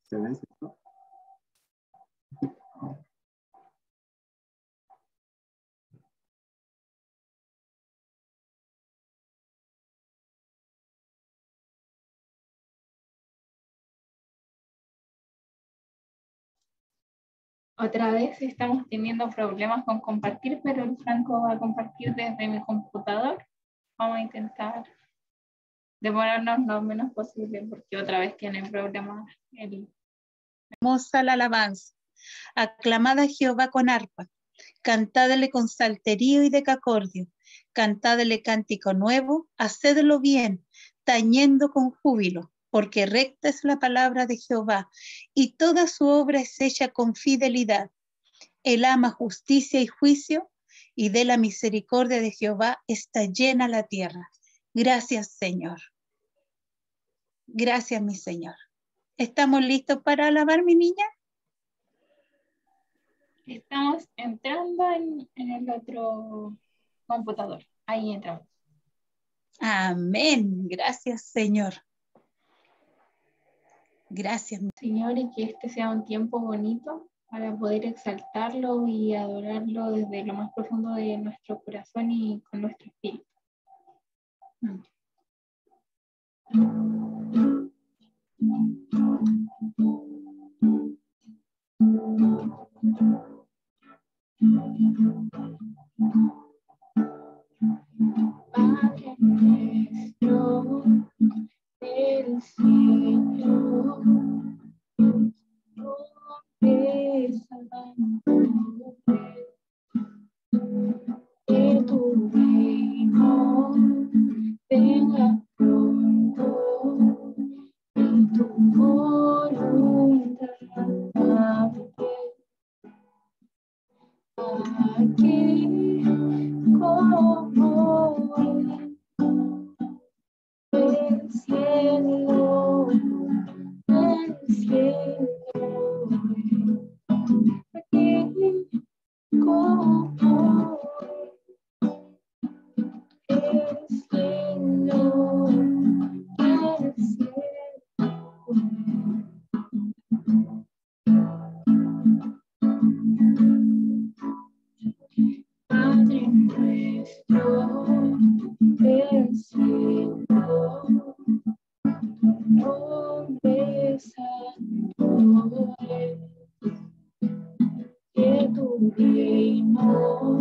¿Se ve esto? Otra vez estamos teniendo problemas con compartir, pero el Franco va a compartir desde mi computador. Vamos a intentar demorarnos lo menos posible porque otra vez tiene problemas. Hermosa la alabanza. Aclamad a Jehová con arpa. Cantádele con salterio y decacordio. Cantádele cántico nuevo. Hacedlo bien, tañendo con júbilo. Porque recta es la palabra de Jehová, y toda su obra es hecha con fidelidad. Él ama justicia y juicio, y de la misericordia de Jehová está llena la tierra. Gracias, Señor. Gracias, mi Señor. ¿Estamos listos para alabar, mi niña? Estamos entrando en el otro computador. Ahí entramos. Amén. Gracias, Señor. Gracias, Señor, y que este sea un tiempo bonito para poder exaltarlo y adorarlo desde lo más profundo de nuestro corazón y con nuestro espíritu. Padre nuestro del cielo, que tu reino venga pronto y tu voluntad aquí como el cielo, aquí como el cielo, Padre nuestro del cielo, nombre santo es, que tu reino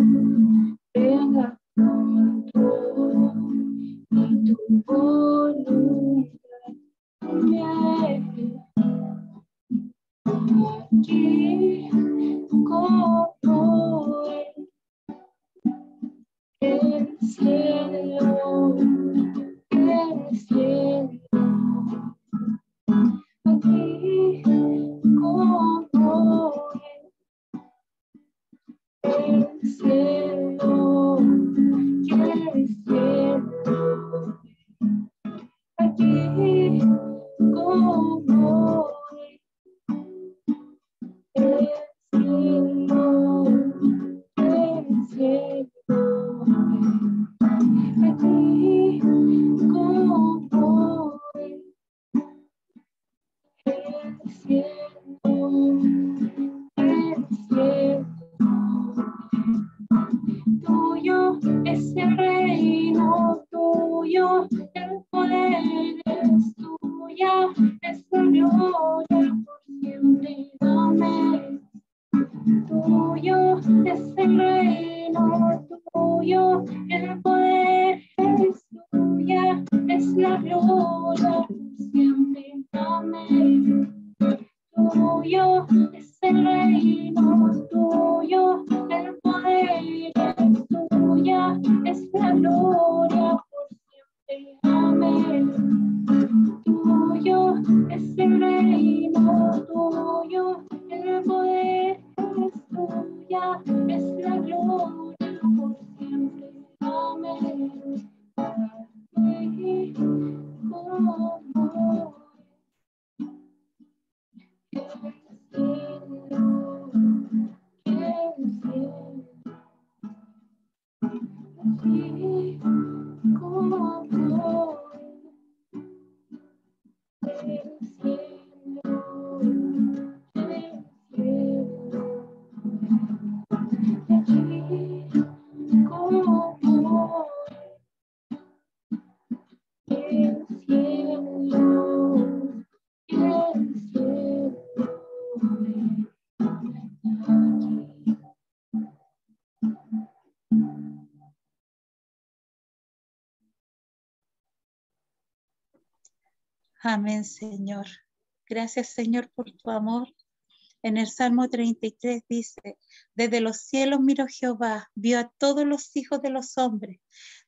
venga pronto y tu voluntad bien aquí como el cielo, aquí como el cielo, aquí como el cielo, aquí como el cielo, tuyo es el reino, tuyo el poder es tuya, es la gloria por siempre. Amén. Tuyo es el reino, tuyo el poder es tuya, es la gloria por siempre. Amén. Tuyo es el reino, tuyo el poder es tuya, es la gloria por siempre. Amén. Tuyo es el reino, tuyo el poder es tuya, es la gloria por siempre. Amén. Aquí como Amén, Señor. Gracias, Señor, por tu amor. En el Salmo 33 dice, desde los cielos miró Jehová, vio a todos los hijos de los hombres.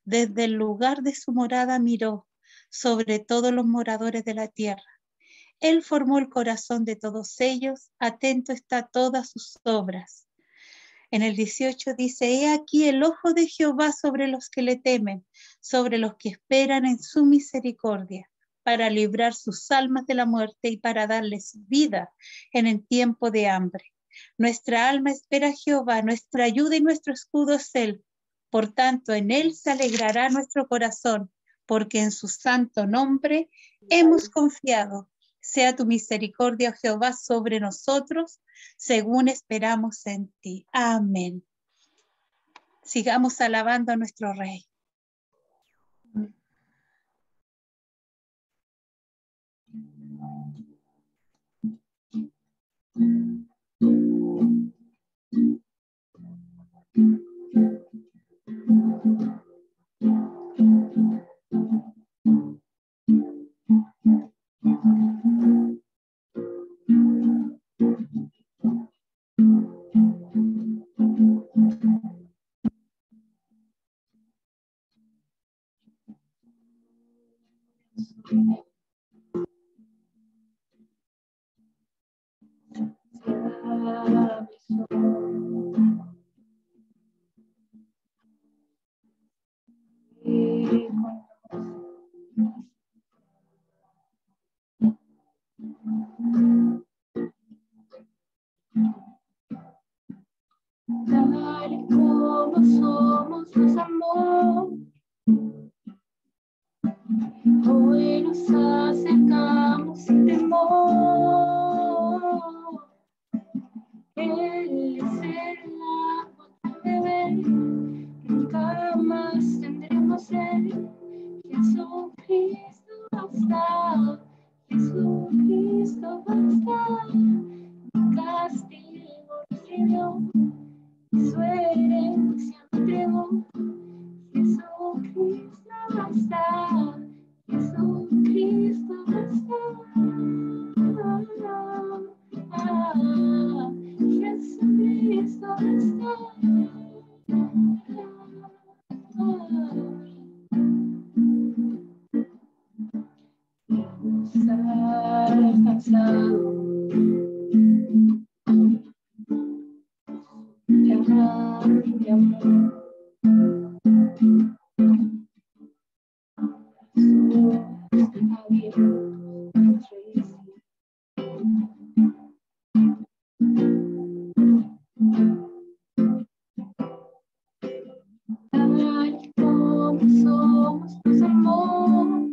Desde el lugar de su morada miró sobre todos los moradores de la tierra. Él formó el corazón de todos ellos, atento está a todas sus obras. En el 18 dice, he aquí el ojo de Jehová sobre los que le temen, sobre los que esperan en su misericordia, para librar sus almas de la muerte y para darles vida en el tiempo de hambre. Nuestra alma espera a Jehová, nuestra ayuda y nuestro escudo es Él. Por tanto, en Él se alegrará nuestro corazón, porque en su santo nombre hemos confiado. Sea tu misericordia, Jehová, sobre nosotros, según esperamos en ti. Amén. Sigamos alabando a nuestro Rey. Tal y como somos, nos amó. Hoy nos acercamos sin temor. Él es el agua que beber, nunca más tendremos sed. Jesucristo basta, Jesucristo basta. Mi castigo recibió, su herencia me entregó. Jesucristo basta, Jesucristo basta. Jesucristo basta. Estar cansado, llamar de amor. Tal como somos, nos amó.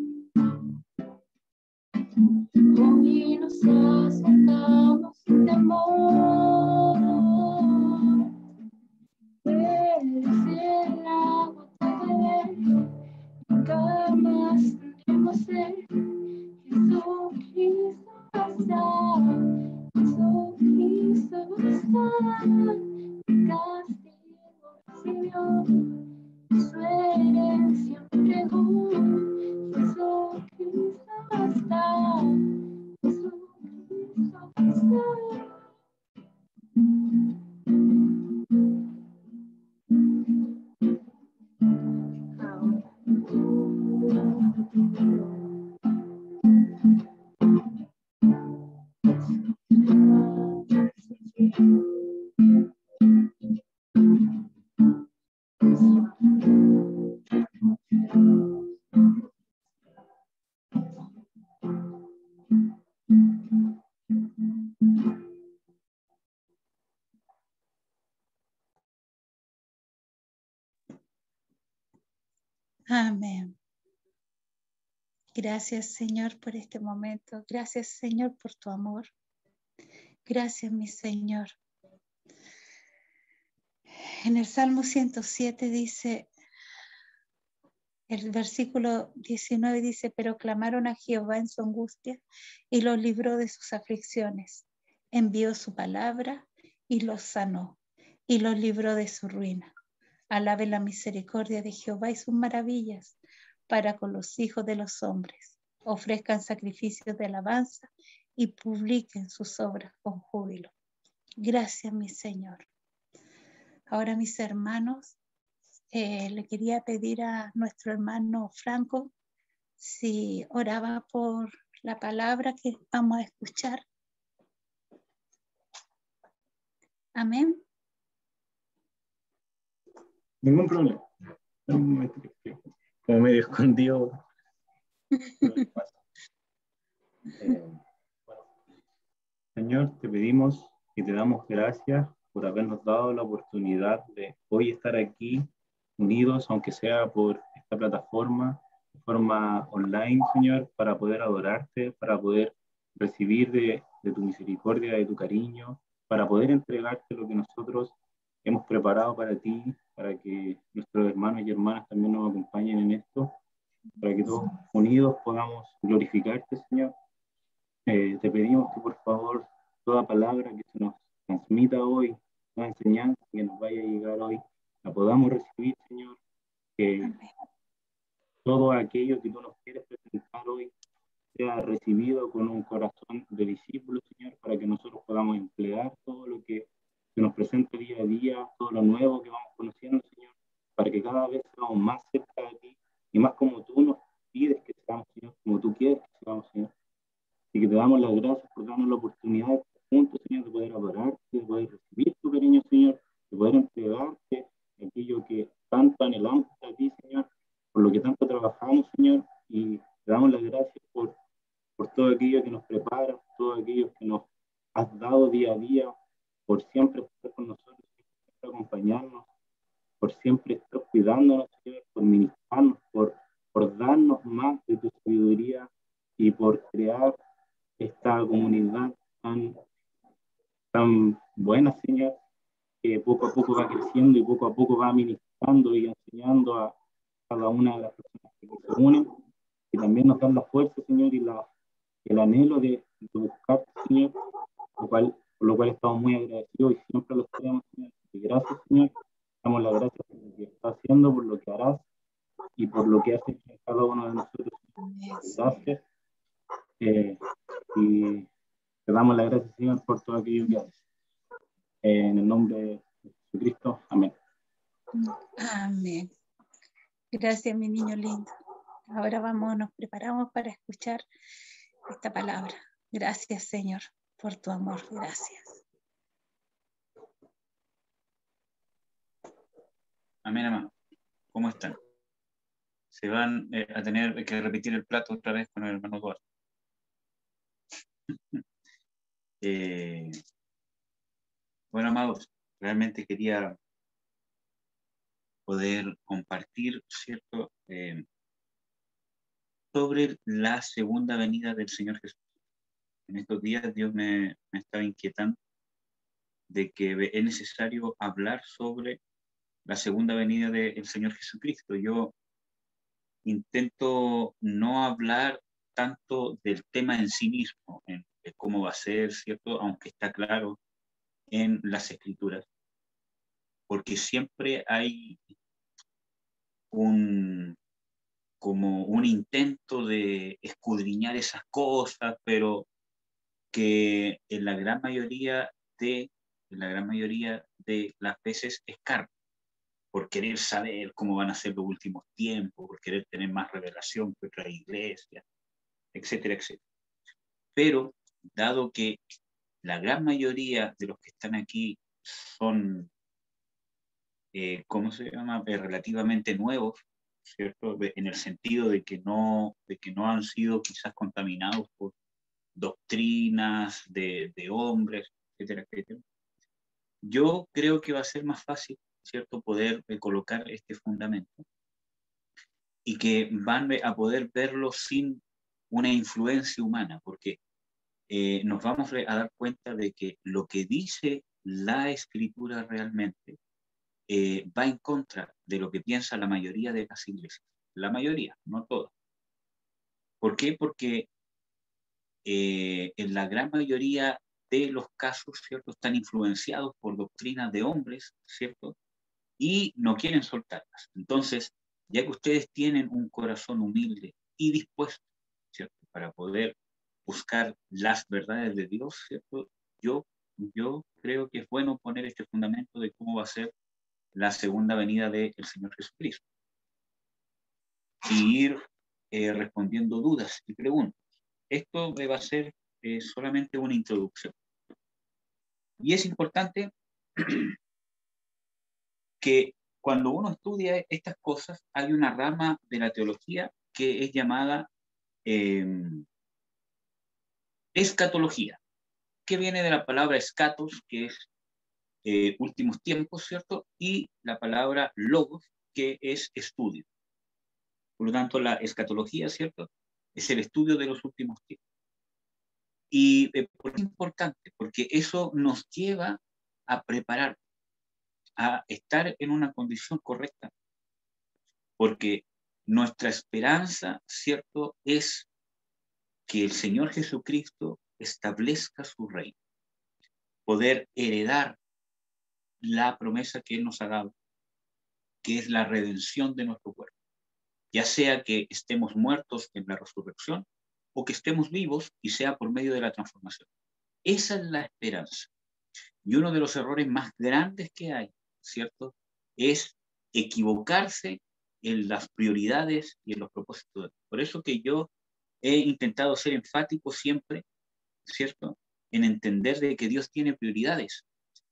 Hoy nos acercamos sin temor. Él es el agua que beber, nunca más tendremos sed. Jesucristo basta, Jesucristo basta. Mi castigo recibió, su herencia me entregó. Jesucristo basta, Jesucristo basta. Amén. Gracias, Señor, por este momento. Gracias, Señor, por tu amor. Gracias, mi Señor. En el Salmo 107 dice, el versículo 19 dice, pero clamaron a Jehová en su angustia y los libró de sus aflicciones. Envió su palabra y los sanó y los libró de su ruina. Alabe la misericordia de Jehová y sus maravillas para con los hijos de los hombres. ofrezcan sacrificios de alabanza y publiquen sus obras con júbilo. Gracias, mi Señor. Ahora, mis hermanos, le quería pedir a nuestro hermano Franco si oraba por la palabra que vamos a escuchar. Amén. Ningún problema. Como medio escondido. Bueno, Señor, te pedimos y te damos gracias por habernos dado la oportunidad de hoy estar aquí unidos, aunque sea por esta plataforma, de forma online, Señor, para poder adorarte, para poder recibir de tu misericordia, de tu cariño, para poder entregarte lo que nosotros hemos preparado para ti, para que nuestros hermanos y hermanas también nos acompañen en esto, para que todos unidos podamos glorificarte, Señor. Te pedimos que por favor toda palabra que se nos transmita hoy, toda enseñanza que nos vaya a llegar hoy, la podamos recibir, Señor, que todo aquello que tú nos quieres presentar hoy sea recibido con un corazón de discípulo, Señor, para que nosotros podamos emplear todo lo que se nos presenta día a día, todo lo nuevo que vamos conociendo, Señor, para que cada vez seamos más cerca de ti y más como tú nos pides que seamos, Señor, como tú quieres que seamos, Señor. Y que te damos las gracias por darnos la oportunidad juntos, Señor, de poder adorarte, de poder recibir tu cariño, Señor, de poder entregarte aquello que tanto anhelamos a ti, Señor, por lo que tanto trabajamos, Señor, y te damos las gracias por todo aquello que nos prepara, por todo aquello que nos has dado día a día, por siempre estar con nosotros, por acompañarnos, por siempre estar cuidándonos, Señor, por ministrarnos, por darnos más de tu sabiduría y por crear esta comunidad tan buena, Señor, que poco a poco va creciendo y poco a poco va ministrando y enseñando a cada una de las personas que se unen, y también nos dan la fuerza, Señor, y el anhelo de buscar, Señor, por lo cual estamos muy agradecidos y siempre lo estaremos, Señor. Y gracias, Señor, damos las gracias por lo que estás haciendo, por lo que harás y por lo que has hecho en cada uno de nosotros. Gracias. Y te damos las gracias, Señor, por todo aquello que haces. En el nombre de Jesucristo. Amén. Amén. Gracias, mi niño lindo. Ahora nos preparamos para escuchar esta palabra. Gracias, Señor, por tu amor. Gracias. Amén, hermano. ¿Cómo están? Se van a tener que repetir el plato otra vez con el hermano Eduardo. Bueno, amados, realmente quería poder compartir, ¿cierto?, sobre la segunda venida del Señor Jesús. En estos días Dios me estaba inquietando de que es necesario hablar sobre la segunda venida del Señor Jesucristo. Yo intento no hablar tanto del tema en sí mismo, de cómo va a ser, ¿cierto?, aunque está claro en las Escrituras, porque siempre hay como un intento de escudriñar esas cosas, pero que en la gran mayoría de las veces escarba, por querer saber cómo van a ser los últimos tiempos, por querer tener más revelación que otra iglesia, etcétera, etcétera. Pero, dado que la gran mayoría de los que están aquí son, ¿cómo se llama?, relativamente nuevos, ¿cierto?, en el sentido de que no han sido quizás contaminados por doctrinas de hombres, etcétera, etcétera. Yo creo que va a ser más fácil, ¿cierto?, poder colocar este fundamento y que van a poder verlo sin una influencia humana, porque nos vamos a dar cuenta de que lo que dice la Escritura realmente va en contra de lo que piensa la mayoría de las iglesias. La mayoría, no todas. ¿Por qué? Porque en la gran mayoría de los casos, ¿cierto?, están influenciados por doctrinas de hombres, ¿cierto?, y no quieren soltarlas. Entonces, ya que ustedes tienen un corazón humilde y dispuesto, ¿cierto?, para poder buscar las verdades de Dios, ¿cierto? Yo creo que es bueno poner este fundamento de cómo va a ser la segunda venida del Señor Jesucristo. Y ir respondiendo dudas y preguntas. Esto va a ser solamente una introducción. Y es importante que cuando uno estudia estas cosas, hay una rama de la teología que es llamada escatología, que viene de la palabra escatos, que es últimos tiempos, ¿cierto? Y la palabra logos, que es estudio. Por lo tanto, la escatología, ¿cierto?, es el estudio de los últimos tiempos. Y es importante, porque eso nos lleva a preparar, a estar en una condición correcta. Porque nuestra esperanza, ¿cierto?, es que el Señor Jesucristo establezca su reino. Poder heredar la promesa que Él nos ha dado, que es la redención de nuestro cuerpo. Ya sea que estemos muertos en la resurrección o que estemos vivos y sea por medio de la transformación. Esa es la esperanza. Y uno de los errores más grandes que hay, ¿cierto?, es equivocarse en las prioridades y en los propósitos. Por eso que yo he intentado ser enfático siempre, ¿cierto?, en entender de que Dios tiene prioridades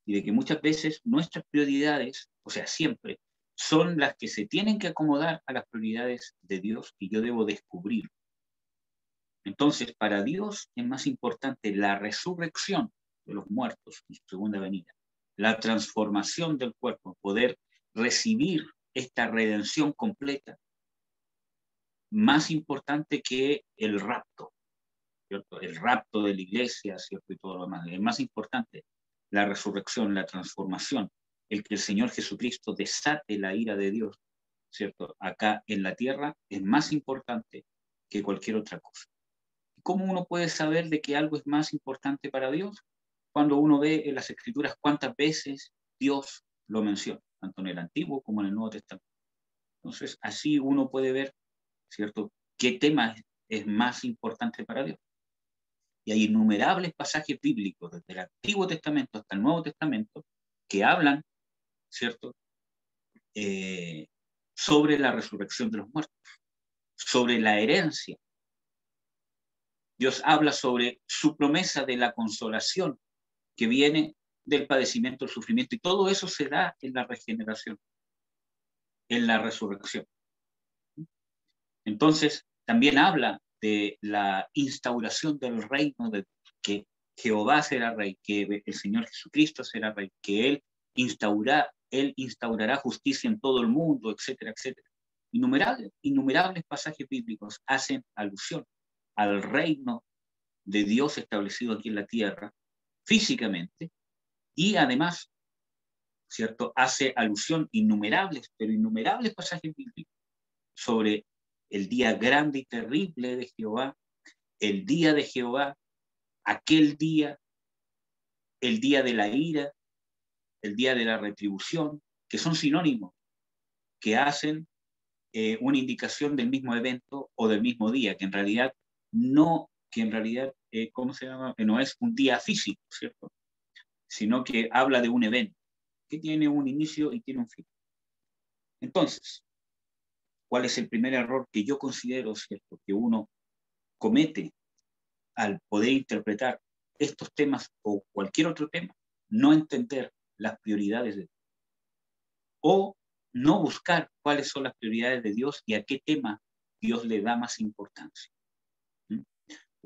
y de que muchas veces nuestras prioridades, o sea, siempre, son las que se tienen que acomodar a las prioridades de Dios y yo debo descubrir. Entonces, para Dios es más importante la resurrección de los muertos en su segunda venida, la transformación del cuerpo, poder recibir esta redención completa, más importante que el rapto, ¿cierto? El rapto de la iglesia, ¿cierto? Y todo lo demás. Es más importante la resurrección, la transformación, el que el Señor Jesucristo desate la ira de Dios, ¿cierto?, acá en la tierra, es más importante que cualquier otra cosa. ¿Cómo uno puede saber de que algo es más importante para Dios? Cuando uno ve en las Escrituras cuántas veces Dios lo menciona, tanto en el Antiguo como en el Nuevo Testamento. Entonces, así uno puede ver, ¿cierto?, qué tema es más importante para Dios. Y hay innumerables pasajes bíblicos, desde el Antiguo Testamento hasta el Nuevo Testamento, que hablan, ¿cierto?, sobre la resurrección de los muertos, sobre la herencia. Dios habla sobre su promesa de la consolación que viene del padecimiento, del sufrimiento, y todo eso se da en la regeneración, en la resurrección. Entonces, también habla de la instauración del reino, de que Jehová será rey, que el Señor Jesucristo será rey, que Él instaurará justicia en todo el mundo, etcétera, etcétera. Innumerables pasajes bíblicos hacen alusión al reino de Dios establecido aquí en la tierra, físicamente, y además, ¿cierto?, hace alusión innumerables pasajes bíblicos sobre el día grande y terrible de Jehová, el día de Jehová, aquel día, el día de la ira, el día de la retribución, que son sinónimos, que hacen una indicación del mismo evento o del mismo día, que en realidad ¿cómo se llama? No es un día físico, ¿cierto?, sino que habla de un evento que tiene un inicio y tiene un fin. Entonces, ¿cuál es el primer error que yo considero, ¿cierto?, que uno comete al poder interpretar estos temas o cualquier otro tema? No entender las prioridades de Dios, o no buscar cuáles son las prioridades de Dios y a qué tema Dios le da más importancia.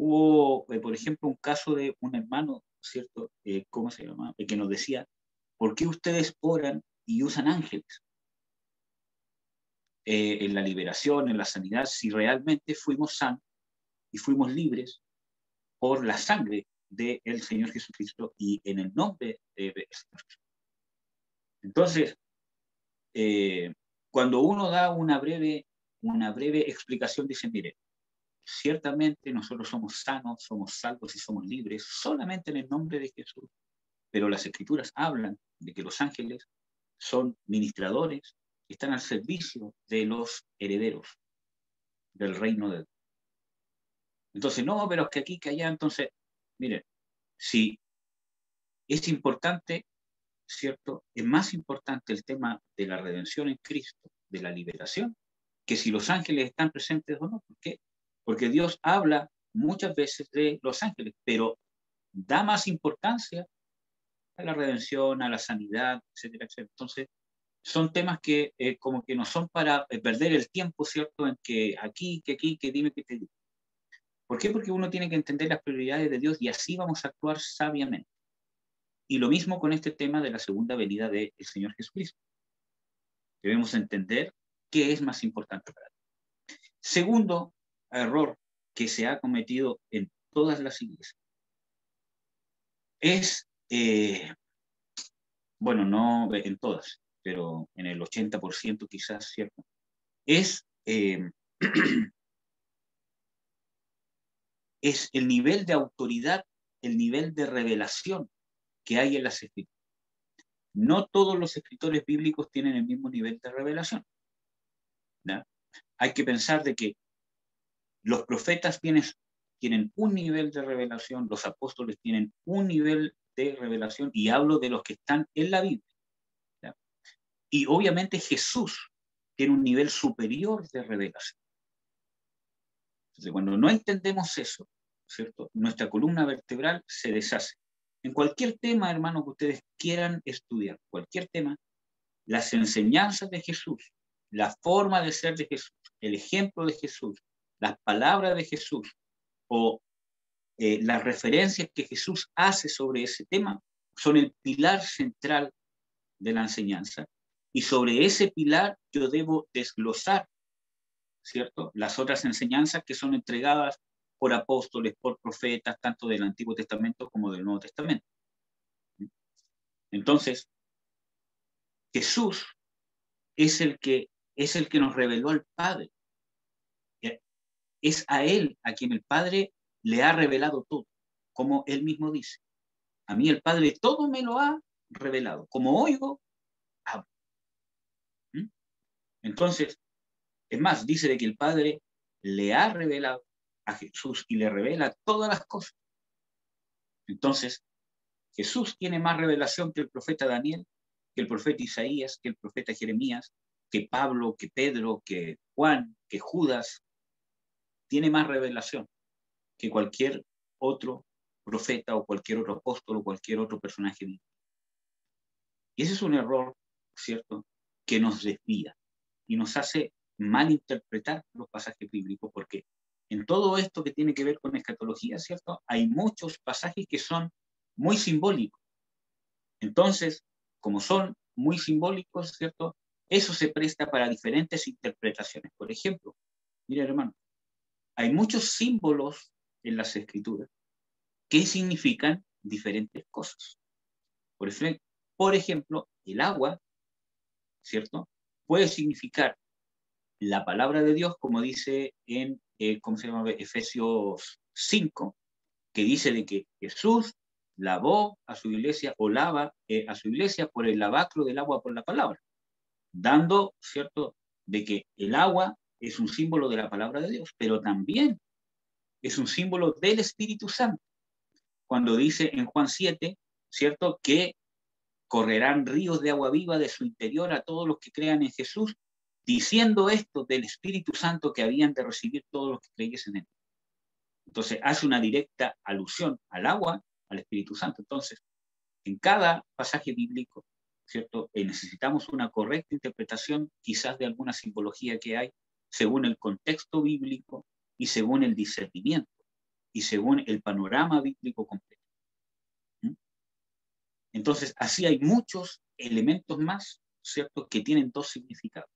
Hubo, por ejemplo, un caso de un hermano, ¿cierto?, ¿cómo se llama?, que nos decía, ¿por qué ustedes oran y usan ángeles en la liberación, en la sanidad, si realmente fuimos sanos y fuimos libres por la sangre del Señor Jesucristo y en el nombre del Señor Jesucristo? Entonces, cuando uno da una breve explicación, dice, mire, ciertamente nosotros somos sanos, somos salvos y somos libres solamente en el nombre de Jesús, pero las Escrituras hablan de que los ángeles son ministradores que están al servicio de los herederos del reino de Dios. Entonces, no, pero es que aquí, que allá. Entonces, miren, si es importante, ¿cierto? Es más importante el tema de la redención en Cristo, de la liberación, que si los ángeles están presentes o no. ¿Por qué? Porque Dios habla muchas veces de los ángeles, pero da más importancia a la redención, a la sanidad, etcétera, etcétera. Entonces, son temas que como que no son para perder el tiempo, ¿cierto? En que aquí, que dime, que te digo. ¿Por qué? Porque uno tiene que entender las prioridades de Dios y así vamos a actuar sabiamente. Y lo mismo con este tema de la segunda venida del Señor Jesucristo. Debemos entender qué es más importante para Él. Segundo error que se ha cometido en todas las iglesias es, bueno, no en todas, pero en el 80% quizás, ¿cierto? Es, es el nivel de autoridad, el nivel de revelación que hay en las escrituras. No todos los escritores bíblicos tienen el mismo nivel de revelación, ¿no? Hay que pensar de que los profetas tienen un nivel de revelación, los apóstoles tienen un nivel de revelación, y hablo de los que están en la Biblia, ¿no? Y obviamente Jesús tiene un nivel superior de revelación. Entonces, cuando no entendemos eso, ¿cierto? Nuestra columna vertebral se deshace. En cualquier tema, hermano, que ustedes quieran estudiar, cualquier tema, las enseñanzas de Jesús, la forma de ser de Jesús, el ejemplo de Jesús, las palabras de Jesús o las referencias que Jesús hace sobre ese tema son el pilar central de la enseñanza. Y sobre ese pilar yo debo desglosar, ¿cierto?, las otras enseñanzas que son entregadas por apóstoles, por profetas, tanto del Antiguo Testamento como del Nuevo Testamento. Entonces, Jesús es el que nos reveló al Padre. Es a Él a quien el Padre le ha revelado todo, como Él mismo dice. A mí el Padre todo me lo ha revelado. Como oigo, hablo. Entonces, es más, dice de que el Padre le ha revelado a Jesús y le revela todas las cosas. Entonces, Jesús tiene más revelación que el profeta Daniel, que el profeta Isaías, que el profeta Jeremías, que Pablo, que Pedro, que Juan, que Judas. Tiene más revelación que cualquier otro profeta o cualquier otro apóstol o cualquier otro personaje bíblico. Y ese es un error, ¿cierto?, que nos desvía y nos hace malinterpretar los pasajes bíblicos, porque en todo esto que tiene que ver con escatología, ¿cierto?, hay muchos pasajes que son muy simbólicos. Entonces, como son muy simbólicos, ¿cierto?, eso se presta para diferentes interpretaciones. Por ejemplo, mira, hermano, hay muchos símbolos en las escrituras que significan diferentes cosas. Por ejemplo, el agua, ¿cierto?, puede significar la palabra de Dios, como dice en Efesios 5, que dice de que Jesús lavó a su iglesia o lava a su iglesia por el lavacro del agua por la palabra, dando, ¿cierto?, de que el agua es un símbolo de la palabra de Dios, pero también es un símbolo del Espíritu Santo. Cuando dice en Juan 7, ¿cierto?, que correrán ríos de agua viva de su interior a todos los que crean en Jesús, diciendo esto del Espíritu Santo que habían de recibir todos los que creyesen en él. Entonces, hace una directa alusión al agua, al Espíritu Santo. Entonces, en cada pasaje bíblico, ¿cierto?, necesitamos una correcta interpretación, quizás de alguna simbología que hay, según el contexto bíblico y según el discernimiento y según el panorama bíblico completo. Entonces, así hay muchos elementos más, ¿cierto?, que tienen dos significados,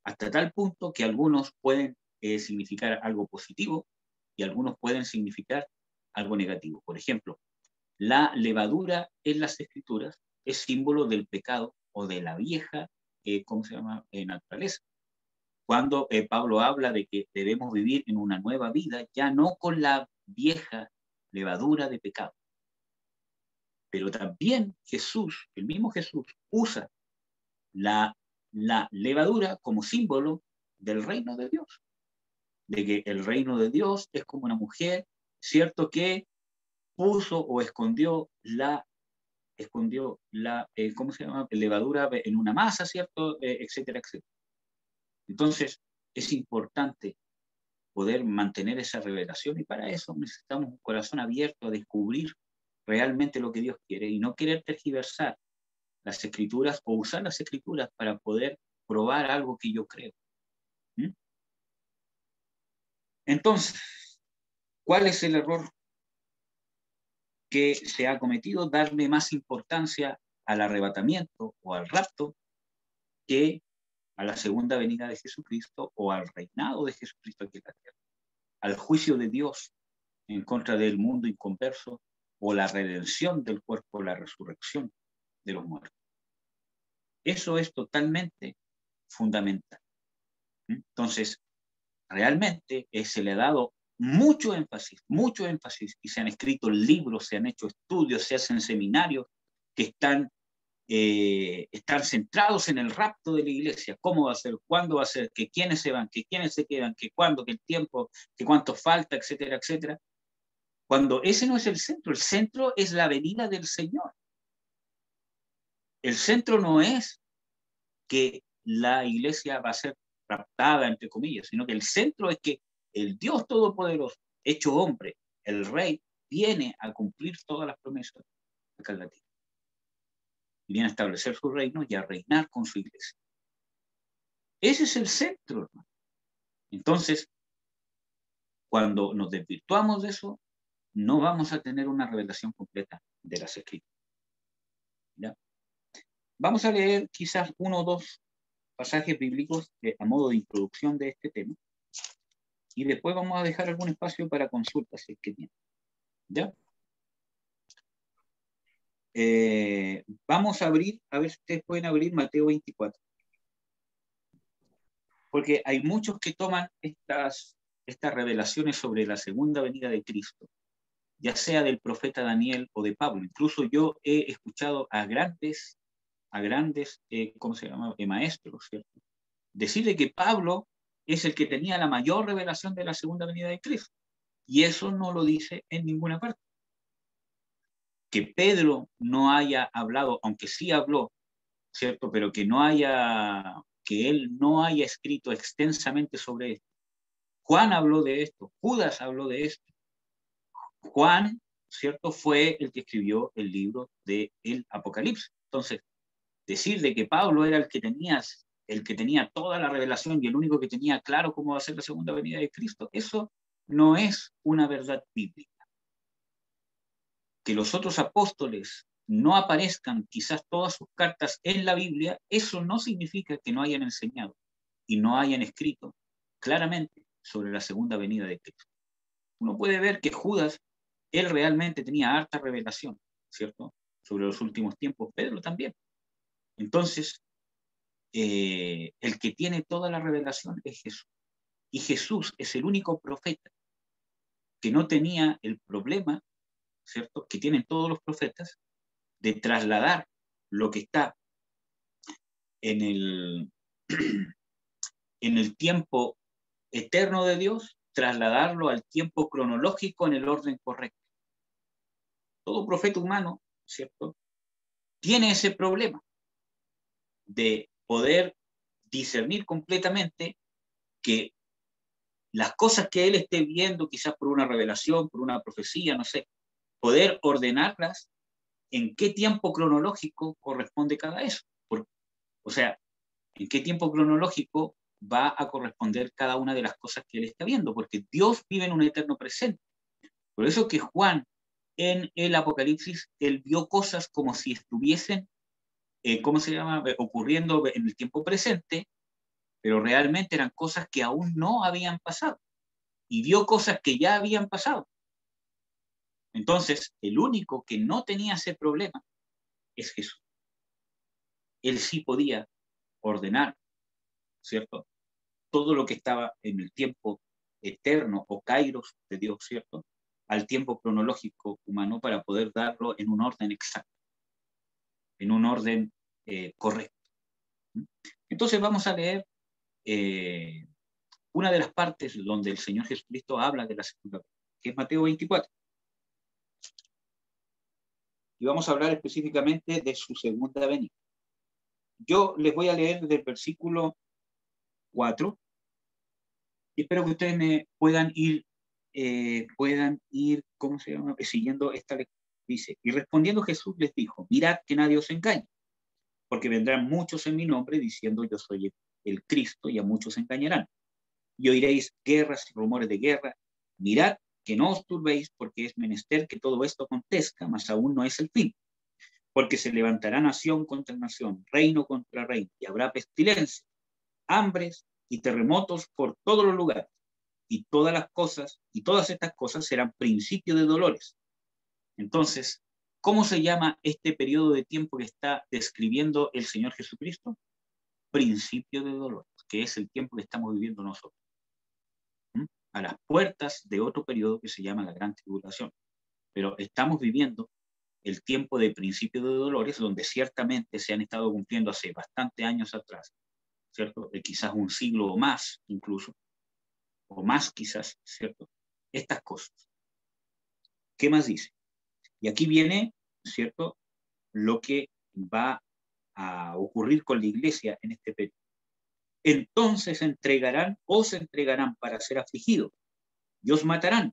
hasta tal punto que algunos pueden significar algo positivo y algunos pueden significar algo negativo. Por ejemplo, la levadura en las escrituras es símbolo del pecado o de la vieja, naturaleza. Cuando Pablo habla de que debemos vivir en una nueva vida, ya no con la vieja levadura de pecado. Pero también Jesús, el mismo Jesús, usa la levadura como símbolo del reino de Dios. de que el reino de Dios es como una mujer, ¿cierto?, que puso o escondió la ¿cómo se llama?, levadura en una masa, ¿cierto?, etcétera, etcétera. Entonces, es importante poder mantener esa revelación, y para eso necesitamos un corazón abierto a descubrir realmente lo que Dios quiere y no querer tergiversar las escrituras o usar las escrituras para poder probar algo que yo creo. ¿Mm? Entonces, ¿cuál es el error que se ha cometido? Darle más importancia al arrebatamiento o al rapto que a la segunda venida de Jesucristo o al reinado de Jesucristo aquí en la tierra, al juicio de Dios en contra del mundo inconverso o la redención del cuerpo, la resurrección de los muertos. Eso es totalmente fundamental. Entonces, realmente se le ha dado mucho énfasis, y se han escrito libros, se han hecho estudios, se hacen seminarios que están centrados en el rapto de la iglesia, cómo va a ser, cuándo va a ser, que quiénes se van, que quiénes se quedan, que cuándo, que el tiempo, que cuánto falta, etcétera, etcétera. Cuando ese no es el centro es la venida del Señor. El centro no es que la iglesia va a ser raptada, entre comillas, sino que el centro es que el Dios Todopoderoso, hecho hombre, el Rey, viene a cumplir todas las promesas acá en la tierra. Viene a establecer su reino y a reinar con su iglesia. Ese es el centro, hermano. Entonces, cuando nos desvirtuamos de eso, no vamos a tener una revelación completa de las Escrituras. ¿Ya? Vamos a leer quizás uno o dos pasajes bíblicos a modo de introducción de este tema, y después vamos a dejar algún espacio para consultas si es que tienen. ¿Ya? Vamos a abrir, a ver si ustedes pueden abrir Mateo 24. Porque hay muchos que toman estas revelaciones sobre la segunda venida de Cristo, ya sea del profeta Daniel o de Pablo. Incluso yo he escuchado a grandes ¿cómo se llama?, maestros, ¿cierto?, decirle que Pablo es el que tenía la mayor revelación de la segunda venida de Cristo. Y eso no lo dice en ninguna parte. Que Pedro no haya hablado, aunque sí habló, ¿cierto?, pero que él no haya escrito extensamente sobre esto. Juan habló de esto, Judas habló de esto. Juan, ¿cierto?, fue el que escribió el libro del Apocalipsis. Entonces, decir de que Pablo era el que tenía toda la revelación y el único que tenía claro cómo va a ser la segunda venida de Cristo, eso no es una verdad bíblica. Que los otros apóstoles no aparezcan quizás todas sus cartas en la Biblia, eso no significa que no hayan enseñado y no hayan escrito claramente sobre la segunda venida de Cristo. Uno puede ver que Judas, él realmente tenía harta revelación, ¿cierto?, sobre los últimos tiempos. Pedro también. Entonces, el que tiene toda la revelación es Jesús. Y Jesús es el único profeta que no tenía el problema, ¿cierto?, que tienen todos los profetas, de trasladar lo que está en el tiempo eterno de Dios, trasladarlo al tiempo cronológico en el orden correcto. Todo profeta humano, ¿cierto?, tiene ese problema de poder discernir completamente que las cosas que él esté viendo, quizás por una revelación, por una profecía, no sé, poder ordenarlas en qué tiempo cronológico corresponde cada eso. O sea, en qué tiempo cronológico va a corresponder cada una de las cosas que él está viendo, porque Dios vive en un eterno presente. Por eso que Juan, en el Apocalipsis, él vio cosas como si estuviesen, ¿cómo se llama?, ocurriendo en el tiempo presente, pero realmente eran cosas que aún no habían pasado. Y vio cosas que ya habían pasado. Entonces, el único que no tenía ese problema es Jesús. Él sí podía ordenar, ¿cierto?, todo lo que estaba en el tiempo eterno o kairos de Dios, ¿cierto?, al tiempo cronológico humano, para poder darlo en un orden exacto, en un orden correcto. Entonces vamos a leer una de las partes donde el Señor Jesucristo habla de la segunda venida, que es Mateo 24. Y vamos a hablar específicamente de su segunda venida. Yo les voy a leer del versículo 4 y espero que ustedes me puedan ir, ¿cómo se llama? Siguiendo esta lectura. Dice, y respondiendo Jesús les dijo, mirad que nadie os engañe, porque vendrán muchos en mi nombre diciendo yo soy el Cristo, y a muchos engañarán. Y oiréis guerras y rumores de guerra. Mirad que no os turbéis, porque es menester que todo esto acontezca, mas aún no es el fin. Porque se levantará nación contra nación, reino contra reino, y habrá pestilencia, hambres y terremotos por todos los lugares. Y todas estas cosas serán principio de dolores. Entonces, ¿cómo se llama este periodo de tiempo que está describiendo el Señor Jesucristo? Principio de dolores, que es el tiempo que estamos viviendo nosotros. A las puertas de otro periodo que se llama la Gran Tribulación. Pero estamos viviendo el tiempo de principio de dolores, donde ciertamente se han estado cumpliendo hace bastantes años atrás, ¿cierto? Quizás un siglo o más, incluso, o más quizás, ¿cierto? Estas cosas. ¿Qué más dice? Y aquí viene, ¿cierto?, lo que va a ocurrir con la iglesia en este periodo. Entonces os entregarán para ser afligidos, y os matarán,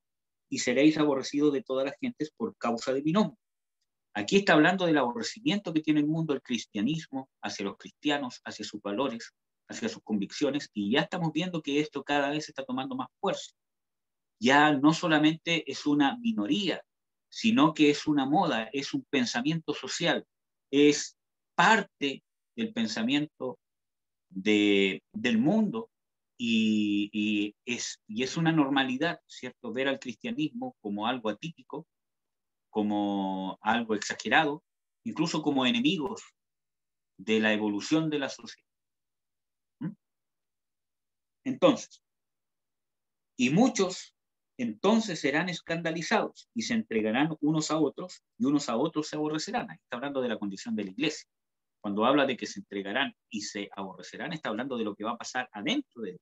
y seréis aborrecidos de todas las gentes por causa de mi nombre. Aquí está hablando del aborrecimiento que tiene el mundo, el cristianismo, hacia los cristianos, hacia sus valores, hacia sus convicciones, y ya estamos viendo que esto cada vez está tomando más fuerza. Ya no solamente es una minoría, sino que es una moda, es un pensamiento social, es parte del pensamiento del mundo, y es una normalidad, ¿cierto?, ver al cristianismo como algo atípico, como algo exagerado, incluso como enemigos de la evolución de la sociedad. Entonces, y muchos entonces serán escandalizados y se entregarán unos a otros, y unos a otros se aborrecerán. Ahí está hablando de la condición de la iglesia. Cuando habla de que se entregarán y se aborrecerán, está hablando de lo que va a pasar adentro de ellos.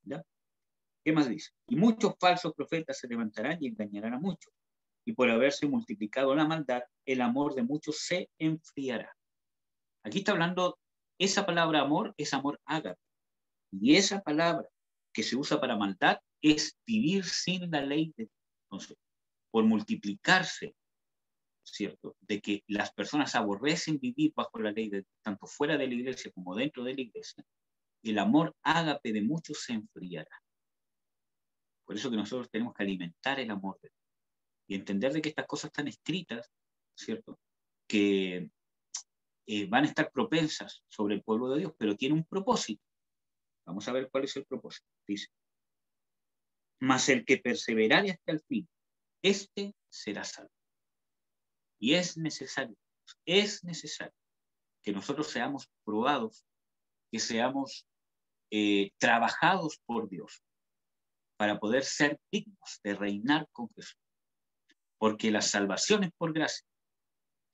¿Ya? ¿Qué más dice? Y muchos falsos profetas se levantarán y engañarán a muchos. Y por haberse multiplicado la maldad, el amor de muchos se enfriará. Aquí está hablando, esa palabra amor es amor ágape. Y esa palabra que se usa para maldad es vivir sin la ley de Dios. Entonces, por multiplicarse, ¿cierto?, de que las personas aborrecen vivir bajo la ley de Dios, tanto fuera de la iglesia como dentro de la iglesia, el amor ágape de muchos se enfriará. Por eso que nosotros tenemos que alimentar el amor de Dios y entender de que estas cosas están escritas, ¿cierto?, que van a estar propensas sobre el pueblo de Dios, pero tiene un propósito. Vamos a ver cuál es el propósito. Dice, mas el que perseverare hasta el fin, este será salvo. Y es necesario que nosotros seamos probados, que seamos trabajados por Dios para poder ser dignos de reinar con Jesús. Porque la salvación es por gracia.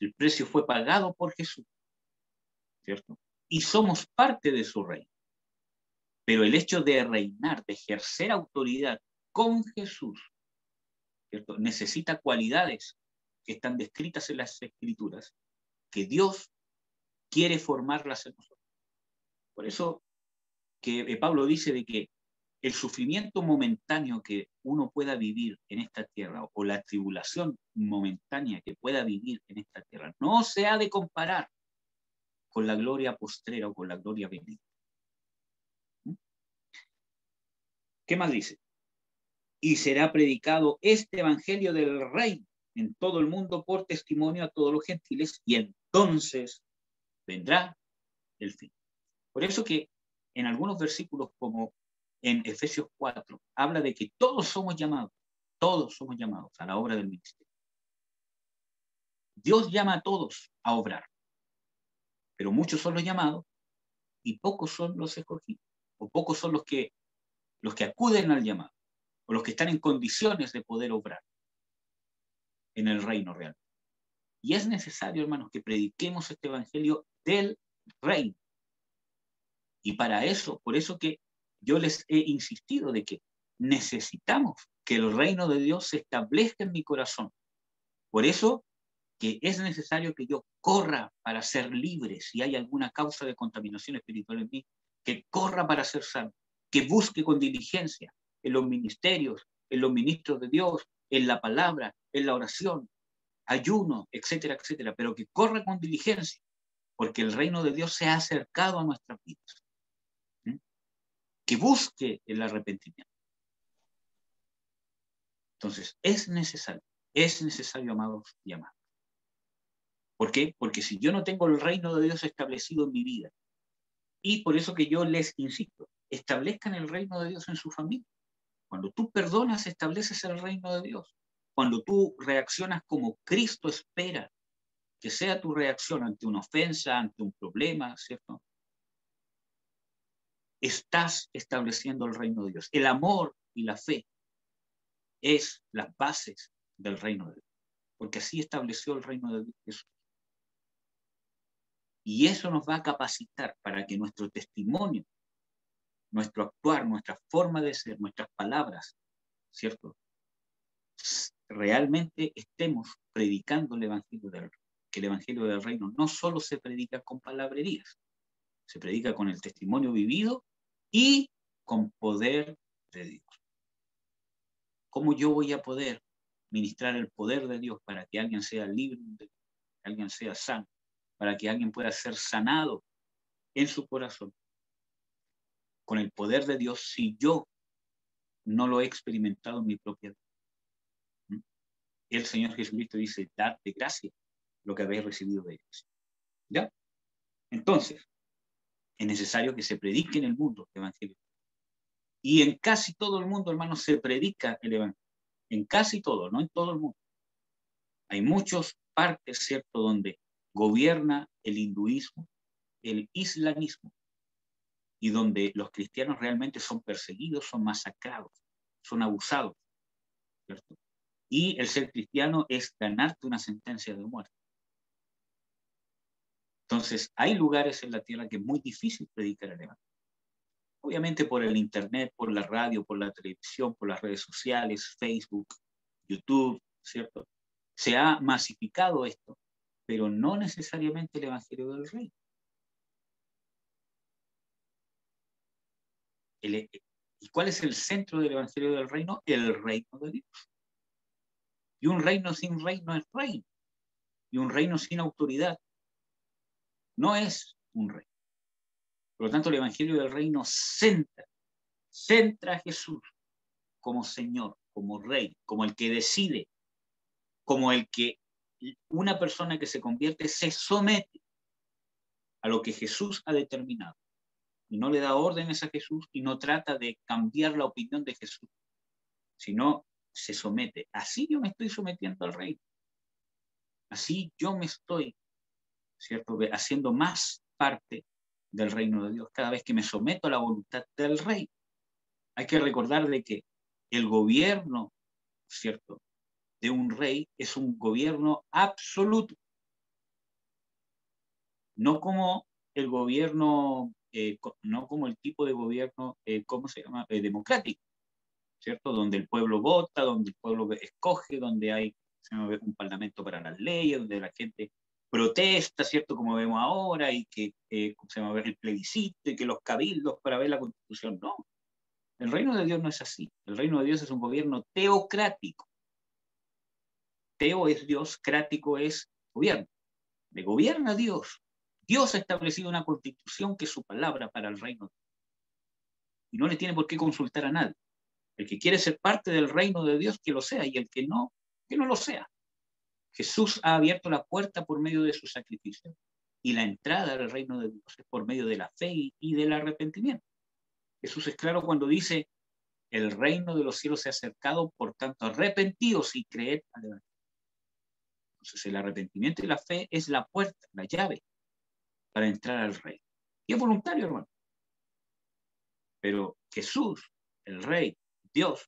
El precio fue pagado por Jesús, ¿cierto? Y somos parte de su reino. Pero el hecho de reinar, de ejercer autoridad con Jesús, ¿cierto?, necesita cualidades que están descritas en las Escrituras, que Dios quiere formarlas en nosotros. Por eso que Pablo dice de que el sufrimiento momentáneo que uno pueda vivir en esta tierra, o la tribulación momentánea que pueda vivir en esta tierra, no se ha de comparar con la gloria postrera o con la gloria venidera. ¿Qué más dice? Y será predicado este evangelio del reino en todo el mundo por testimonio a todos los gentiles, y entonces vendrá el fin. Por eso que en algunos versículos, como en Efesios 4, habla de que todos somos llamados a la obra del ministerio. Dios llama a todos a obrar, pero muchos son los llamados y pocos son los escogidos, o pocos son los que acuden al llamado, o los que están en condiciones de poder obrar en el reino real. Y es necesario, hermanos, que prediquemos este evangelio del reino. Y para eso, por eso que yo les he insistido de que necesitamos que el reino de Dios se establezca en mi corazón. Por eso que es necesario que yo corra para ser libre, si hay alguna causa de contaminación espiritual en mí, que corra para ser sano, que busque con diligencia en los ministerios, en los ministros de Dios, en la palabra, en la oración, ayuno, etcétera, etcétera, pero que corra con diligencia, porque el reino de Dios se ha acercado a nuestras vidas. ¿Mm? Que busque el arrepentimiento. Entonces, es necesario, amados y amadas. ¿Por qué? Porque si yo no tengo el reino de Dios establecido en mi vida, y por eso que yo les insisto, establezcan el reino de Dios en su familia. Cuando tú perdonas, estableces el reino de Dios. Cuando tú reaccionas como Cristo espera que sea tu reacción ante una ofensa, ante un problema, ¿cierto? Estás estableciendo el reino de Dios. El amor y la fe es las bases del reino de Dios, porque así estableció el reino de Dios Jesús. Y eso nos va a capacitar para que nuestro testimonio, nuestro actuar, nuestra forma de ser, nuestras palabras, ¿cierto? Realmente estemos predicando el Evangelio del Reino. Que el Evangelio del Reino no solo se predica con palabrerías, se predica con el testimonio vivido y con poder de Dios. ¿Cómo yo voy a poder ministrar el poder de Dios para que alguien sea libre, que alguien sea sano, para que alguien pueda ser sanado en su corazón? Con el poder de Dios, si yo no lo he experimentado en mi propia vida. El Señor Jesucristo dice, dad de gracia lo que habéis recibido de ellos. ¿Ya? Entonces, es necesario que se predique en el mundo el Evangelio. Y en casi todo el mundo, hermanos, se predica el Evangelio. En casi todo, no en todo el mundo. Hay muchas partes, ¿cierto?, donde gobierna el hinduismo, el islamismo, y donde los cristianos realmente son perseguidos, son masacrados, son abusados, ¿cierto? Y el ser cristiano es ganarte una sentencia de muerte. Entonces, hay lugares en la tierra que es muy difícil predicar el Evangelio. Obviamente por el internet, por la radio, por la televisión, por las redes sociales, Facebook, YouTube, ¿cierto? Se ha masificado esto, pero no necesariamente el Evangelio del Reino. ¿Y cuál es el centro del Evangelio del Reino? El reino de Dios. Y un reino sin reino es reino. Y un reino sin autoridad no es un reino. Por lo tanto, el Evangelio del Reino centra a Jesús como Señor, como Rey, como el que decide, como el que una persona que se convierte se somete a lo que Jesús ha determinado. Y no le da órdenes a Jesús y no trata de cambiar la opinión de Jesús, sino se somete. Así yo me estoy sometiendo al reino. Así yo me estoy, ¿cierto?, haciendo más parte del reino de Dios cada vez que me someto a la voluntad del rey. Hay que recordar de que el gobierno, ¿cierto?, de un rey es un gobierno absoluto. No como el gobierno, no como el tipo de gobierno, ¿cómo se llama? Democrático, ¿cierto? Donde el pueblo vota, donde el pueblo escoge, donde hay un parlamento para las leyes, donde la gente protesta, ¿cierto? Como vemos ahora, y que se llama el plebiscito, y que los cabildos para ver la Constitución. No, el reino de Dios no es así. El reino de Dios es un gobierno teocrático. Teo es Dios, crático es gobierno. Le gobierna Dios. Dios ha establecido una constitución que es su palabra para el reino. Y no le tiene por qué consultar a nadie. El que quiere ser parte del reino de Dios, que lo sea, y el que no lo sea. Jesús ha abierto la puerta por medio de su sacrificio. Y la entrada al reino de Dios es por medio de la fe y del arrepentimiento. Jesús es claro cuando dice, el reino de los cielos se ha acercado, por tanto, arrepentidos y creed al Evangelio. Entonces, el arrepentimiento y la fe es la puerta, la llave para entrar al reino. Y es voluntario, hermano. Pero Jesús, el Rey, Dios,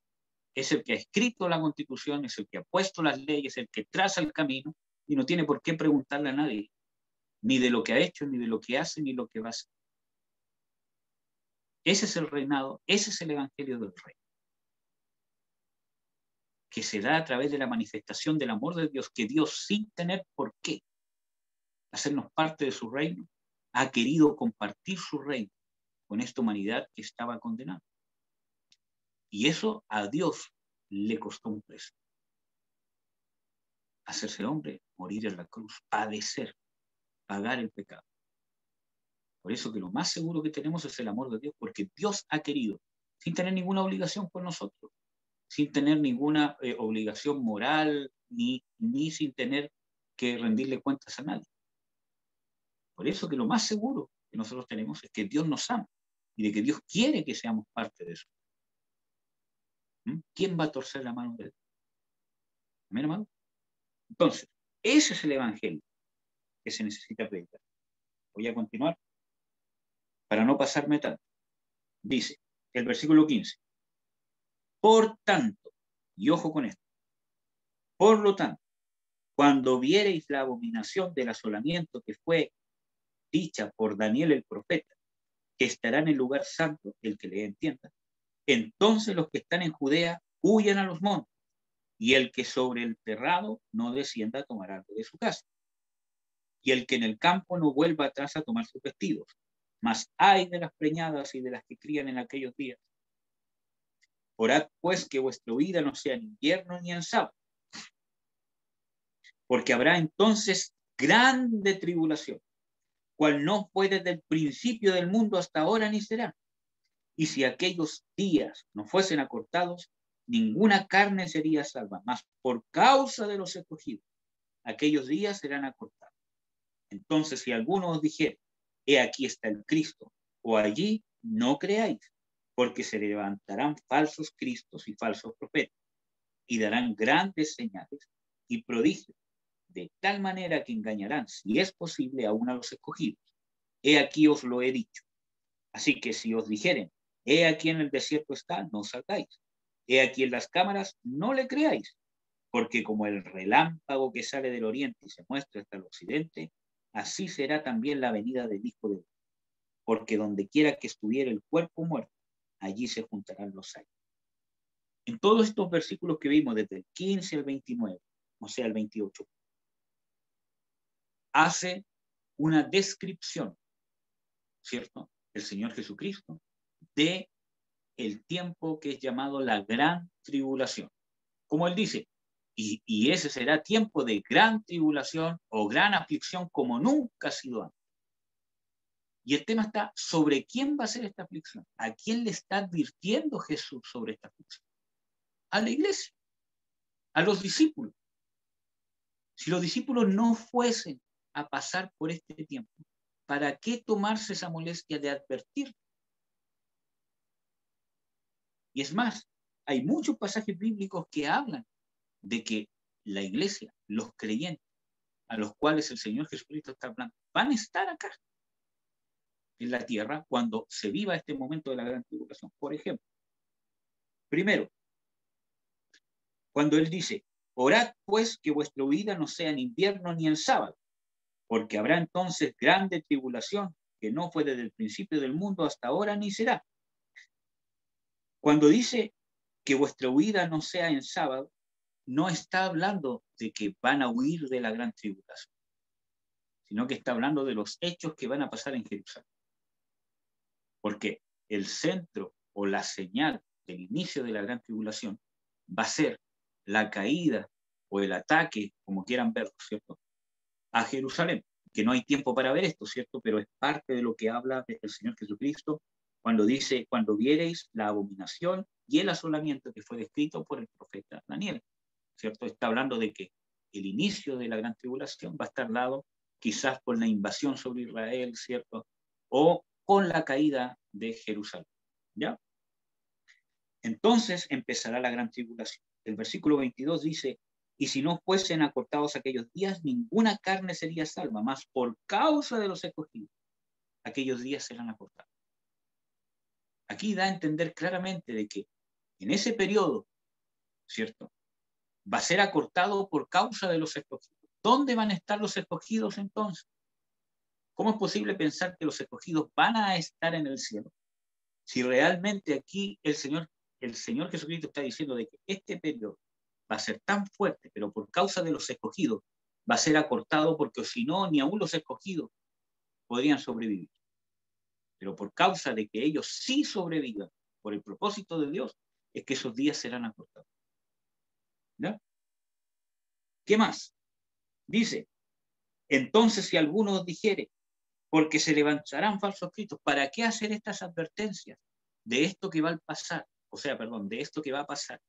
es el que ha escrito la Constitución, es el que ha puesto las leyes, el que traza el camino, y no tiene por qué preguntarle a nadie, ni de lo que ha hecho, ni de lo que hace, ni lo que va a hacer. Ese es el reinado, ese es el evangelio del rey, que se da a través de la manifestación del amor de Dios, que Dios, sin tener por qué hacernos parte de su reino, ha querido compartir su reino con esta humanidad que estaba condenada. Y eso a Dios le costó un precio. Hacerse hombre, morir en la cruz, padecer, pagar el pecado. Por eso que lo más seguro que tenemos es el amor de Dios, porque Dios ha querido, sin tener ninguna obligación por nosotros, sin tener ninguna obligación moral, ni sin tener que rendirle cuentas a nadie. Por eso que lo más seguro que nosotros tenemos es que Dios nos ama y de que Dios quiere que seamos parte de eso. ¿Quién va a torcer la mano de Dios? ¿Amén, hermano? Entonces, ese es el evangelio que se necesita predicar. Voy a continuar para no pasarme tanto. Dice el versículo 15. Por tanto, y ojo con esto, por lo tanto, cuando viereis la abominación del asolamiento que fue dicha por Daniel el profeta, que estará en el lugar santo, el que le entienda, entonces los que están en Judea huyan a los montes, y el que sobre el terrado no descienda a tomar algo de su casa, y el que en el campo no vuelva atrás a tomar sus vestidos. Mas ay de las preñadas y de las que crían en aquellos días. Orad pues que vuestra vida no sea en invierno ni en sábado, porque habrá entonces grande tribulación, cual no fue desde el principio del mundo hasta ahora ni será. Y si aquellos días no fuesen acortados, ninguna carne sería salva, mas por causa de los escogidos, aquellos días serán acortados. Entonces, si alguno os dijere, he aquí está el Cristo, o allí, no creáis, porque se levantarán falsos cristos y falsos profetas, y darán grandes señales y prodigios, de tal manera que engañarán, si es posible, aún a los escogidos. He aquí os lo he dicho. Así que si os dijeren, he aquí en el desierto está, no salgáis. He aquí en las cámaras, no le creáis, porque como el relámpago que sale del oriente y se muestra hasta el occidente, así será también la venida del Hijo de Dios. Porque donde quiera que estuviera el cuerpo muerto, allí se juntarán los años. En todos estos versículos que vimos, desde el 15 al 29, o sea, el 28, hace una descripción, ¿cierto?, el Señor Jesucristo, de el tiempo que es llamado la gran tribulación. Como él dice, y ese será tiempo de gran tribulación o gran aflicción como nunca ha sido antes. Y el tema está sobre quién va a ser esta aflicción. ¿A quién le está advirtiendo Jesús sobre esta aflicción? A la iglesia, a los discípulos. Si los discípulos no fuesen a pasar por este tiempo, ¿para qué tomarse esa molestia de advertir? Y es más, hay muchos pasajes bíblicos que hablan de que la iglesia, los creyentes, a los cuales el Señor Jesucristo está hablando, van a estar acá en la tierra cuando se viva este momento de la gran tribulación. Por ejemplo, primero, cuando él dice, orad pues que vuestra vida no sea en invierno ni en sábado, porque habrá entonces grande tribulación que no fue desde el principio del mundo hasta ahora ni será. Cuando dice que vuestra huida no sea en sábado, no está hablando de que van a huir de la gran tribulación, sino que está hablando de los hechos que van a pasar en Jerusalén. Porque el centro o la señal del inicio de la gran tribulación va a ser la caída o el ataque, como quieran verlo, ¿cierto?, a Jerusalén. Que no hay tiempo para ver esto, ¿cierto?, pero es parte de lo que habla el Señor Jesucristo cuando dice, cuando viereis la abominación y el asolamiento que fue descrito por el profeta Daniel, ¿cierto? Está hablando de que el inicio de la gran tribulación va a estar dado quizás por la invasión sobre Israel, ¿cierto?, o con la caída de Jerusalén, ¿ya? Entonces empezará la gran tribulación. El versículo 22 dice, y si no fuesen acortados aquellos días, ninguna carne sería salva, mas por causa de los escogidos, aquellos días serán acortados. Aquí da a entender claramente de que en ese periodo, ¿cierto?, va a ser acortado por causa de los escogidos. ¿Dónde van a estar los escogidos entonces? ¿Cómo es posible pensar que los escogidos van a estar en el cielo Si realmente aquí el Señor Jesucristo está diciendo de que este periodo va a ser tan fuerte, pero por causa de los escogidos va a ser acortado, porque si no, ni aún los escogidos podrían sobrevivir. Pero por causa de que ellos sí sobrevivan, por el propósito de Dios, es que esos días serán acortados. ¿Ya? ¿Qué más? Dice, entonces si alguno os dijere, porque se levantarán falsos cristos, ¿para qué hacer estas advertencias de esto que va a pasar? O sea, perdón, de esto que va a pasar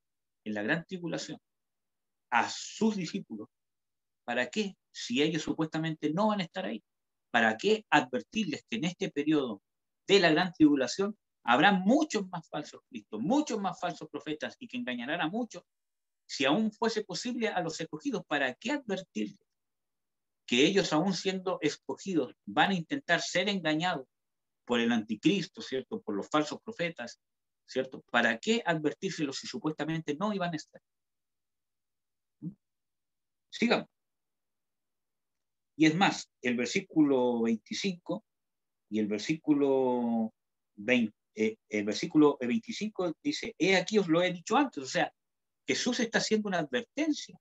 en la gran tribulación a sus discípulos. ¿Para qué? Si ellos supuestamente no van a estar ahí. ¿Para qué advertirles que en este periodo de la gran tribulación habrá muchos más falsos cristos, muchos más falsos profetas, y que engañarán a muchos? Si aún fuese posible a los escogidos, ¿para qué advertirles que ellos, aún siendo escogidos, van a intentar ser engañados por el anticristo, ¿cierto? Por los falsos profetas, ¿cierto? ¿Para qué advertírselos si supuestamente no iban a estar? Sigamos. Y es más, el versículo 25 y el versículo 25 dice, he aquí os lo he dicho antes. O sea, Jesús está haciendo una advertencia.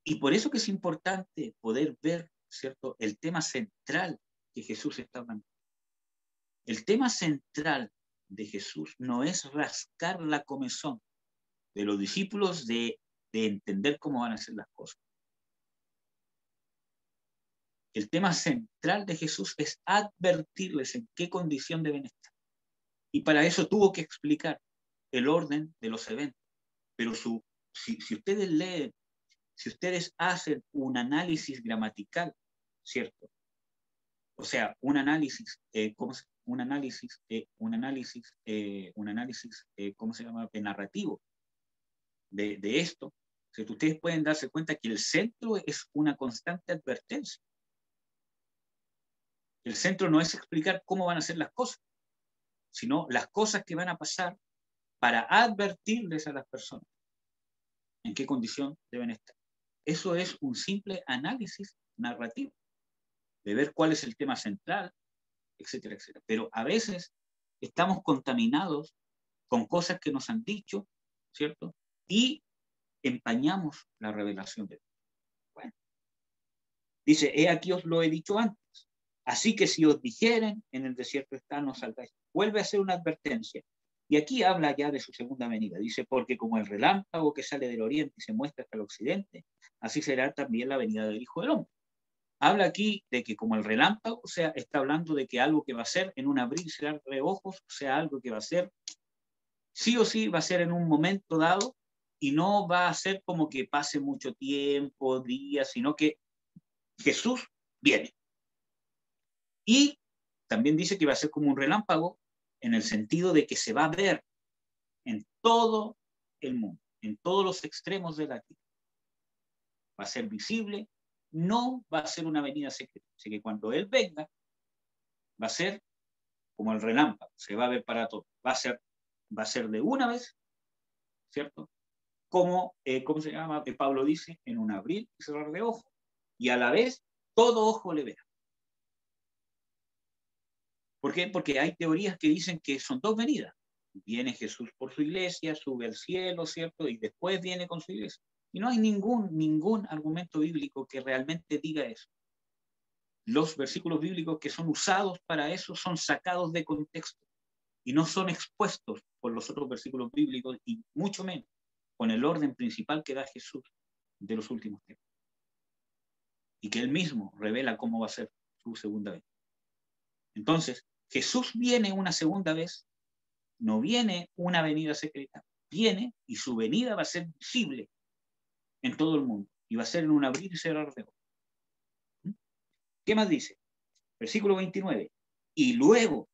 Y por eso que es importante poder ver, ¿cierto?, el tema central que Jesús está hablando. El tema central de Jesús no es rascar la comezón de los discípulos de entender cómo van a ser las cosas. El tema central de Jesús es advertirles en qué condición deben estar. Y para eso tuvo que explicar el orden de los eventos. Pero si ustedes leen, si ustedes hacen un análisis gramatical, ¿cierto? O sea, un análisis, ¿cómo se llama? Narrativo de esto, ¿cierto? Ustedes pueden darse cuenta que el centro es una constante advertencia. El centro no es explicar cómo van a ser las cosas, sino las cosas que van a pasar para advertirles a las personas en qué condición deben estar. Eso es un simple análisis narrativo, de ver cuál es el tema central, etcétera, etcétera. Pero a veces estamos contaminados con cosas que nos han dicho, ¿cierto? Y empañamos la revelación de Dios. Bueno, dice, he aquí os lo he dicho antes. Así que si os dijeren, en el desierto está, no salgáis. Vuelve a hacer una advertencia. Y aquí habla ya de su segunda venida. Dice, porque como el relámpago que sale del oriente y se muestra hasta el occidente, así será también la venida del Hijo del Hombre. Habla aquí de que como el relámpago, o sea, está hablando de que algo que va a ser en un abrir y cerrar de ojos, o sea, algo que va a ser, sí o sí, va a ser en un momento dado, y no va a ser como que pase mucho tiempo, días, sino que Jesús viene. Y también dice que va a ser como un relámpago en el sentido de que se va a ver en todo el mundo, en todos los extremos de la tierra. Va a ser visible, no va a ser una venida secreta. Así que cuando Él venga, va a ser como el relámpago, se va a ver para todo. Va a ser de una vez, ¿cierto? Como, ¿cómo se llama? Pablo dice, en un abrir y cerrar de ojos, y a la vez todo ojo le verá. ¿Por qué? Porque hay teorías que dicen que son dos venidas. Viene Jesús por su iglesia, sube al cielo, ¿cierto? Y después viene con su iglesia. Y no hay ningún argumento bíblico que realmente diga eso. Los versículos bíblicos que son usados para eso son sacados de contexto y no son expuestos por los otros versículos bíblicos, y mucho menos con el orden principal que da Jesús de los últimos tiempos. Y que Él mismo revela cómo va a ser su segunda vez. Entonces, Jesús viene una segunda vez, no viene una venida secreta, viene y su venida va a ser visible en todo el mundo y va a ser en un abrir y cerrar de ojos. ¿Qué más dice? Versículo 29. Y luego,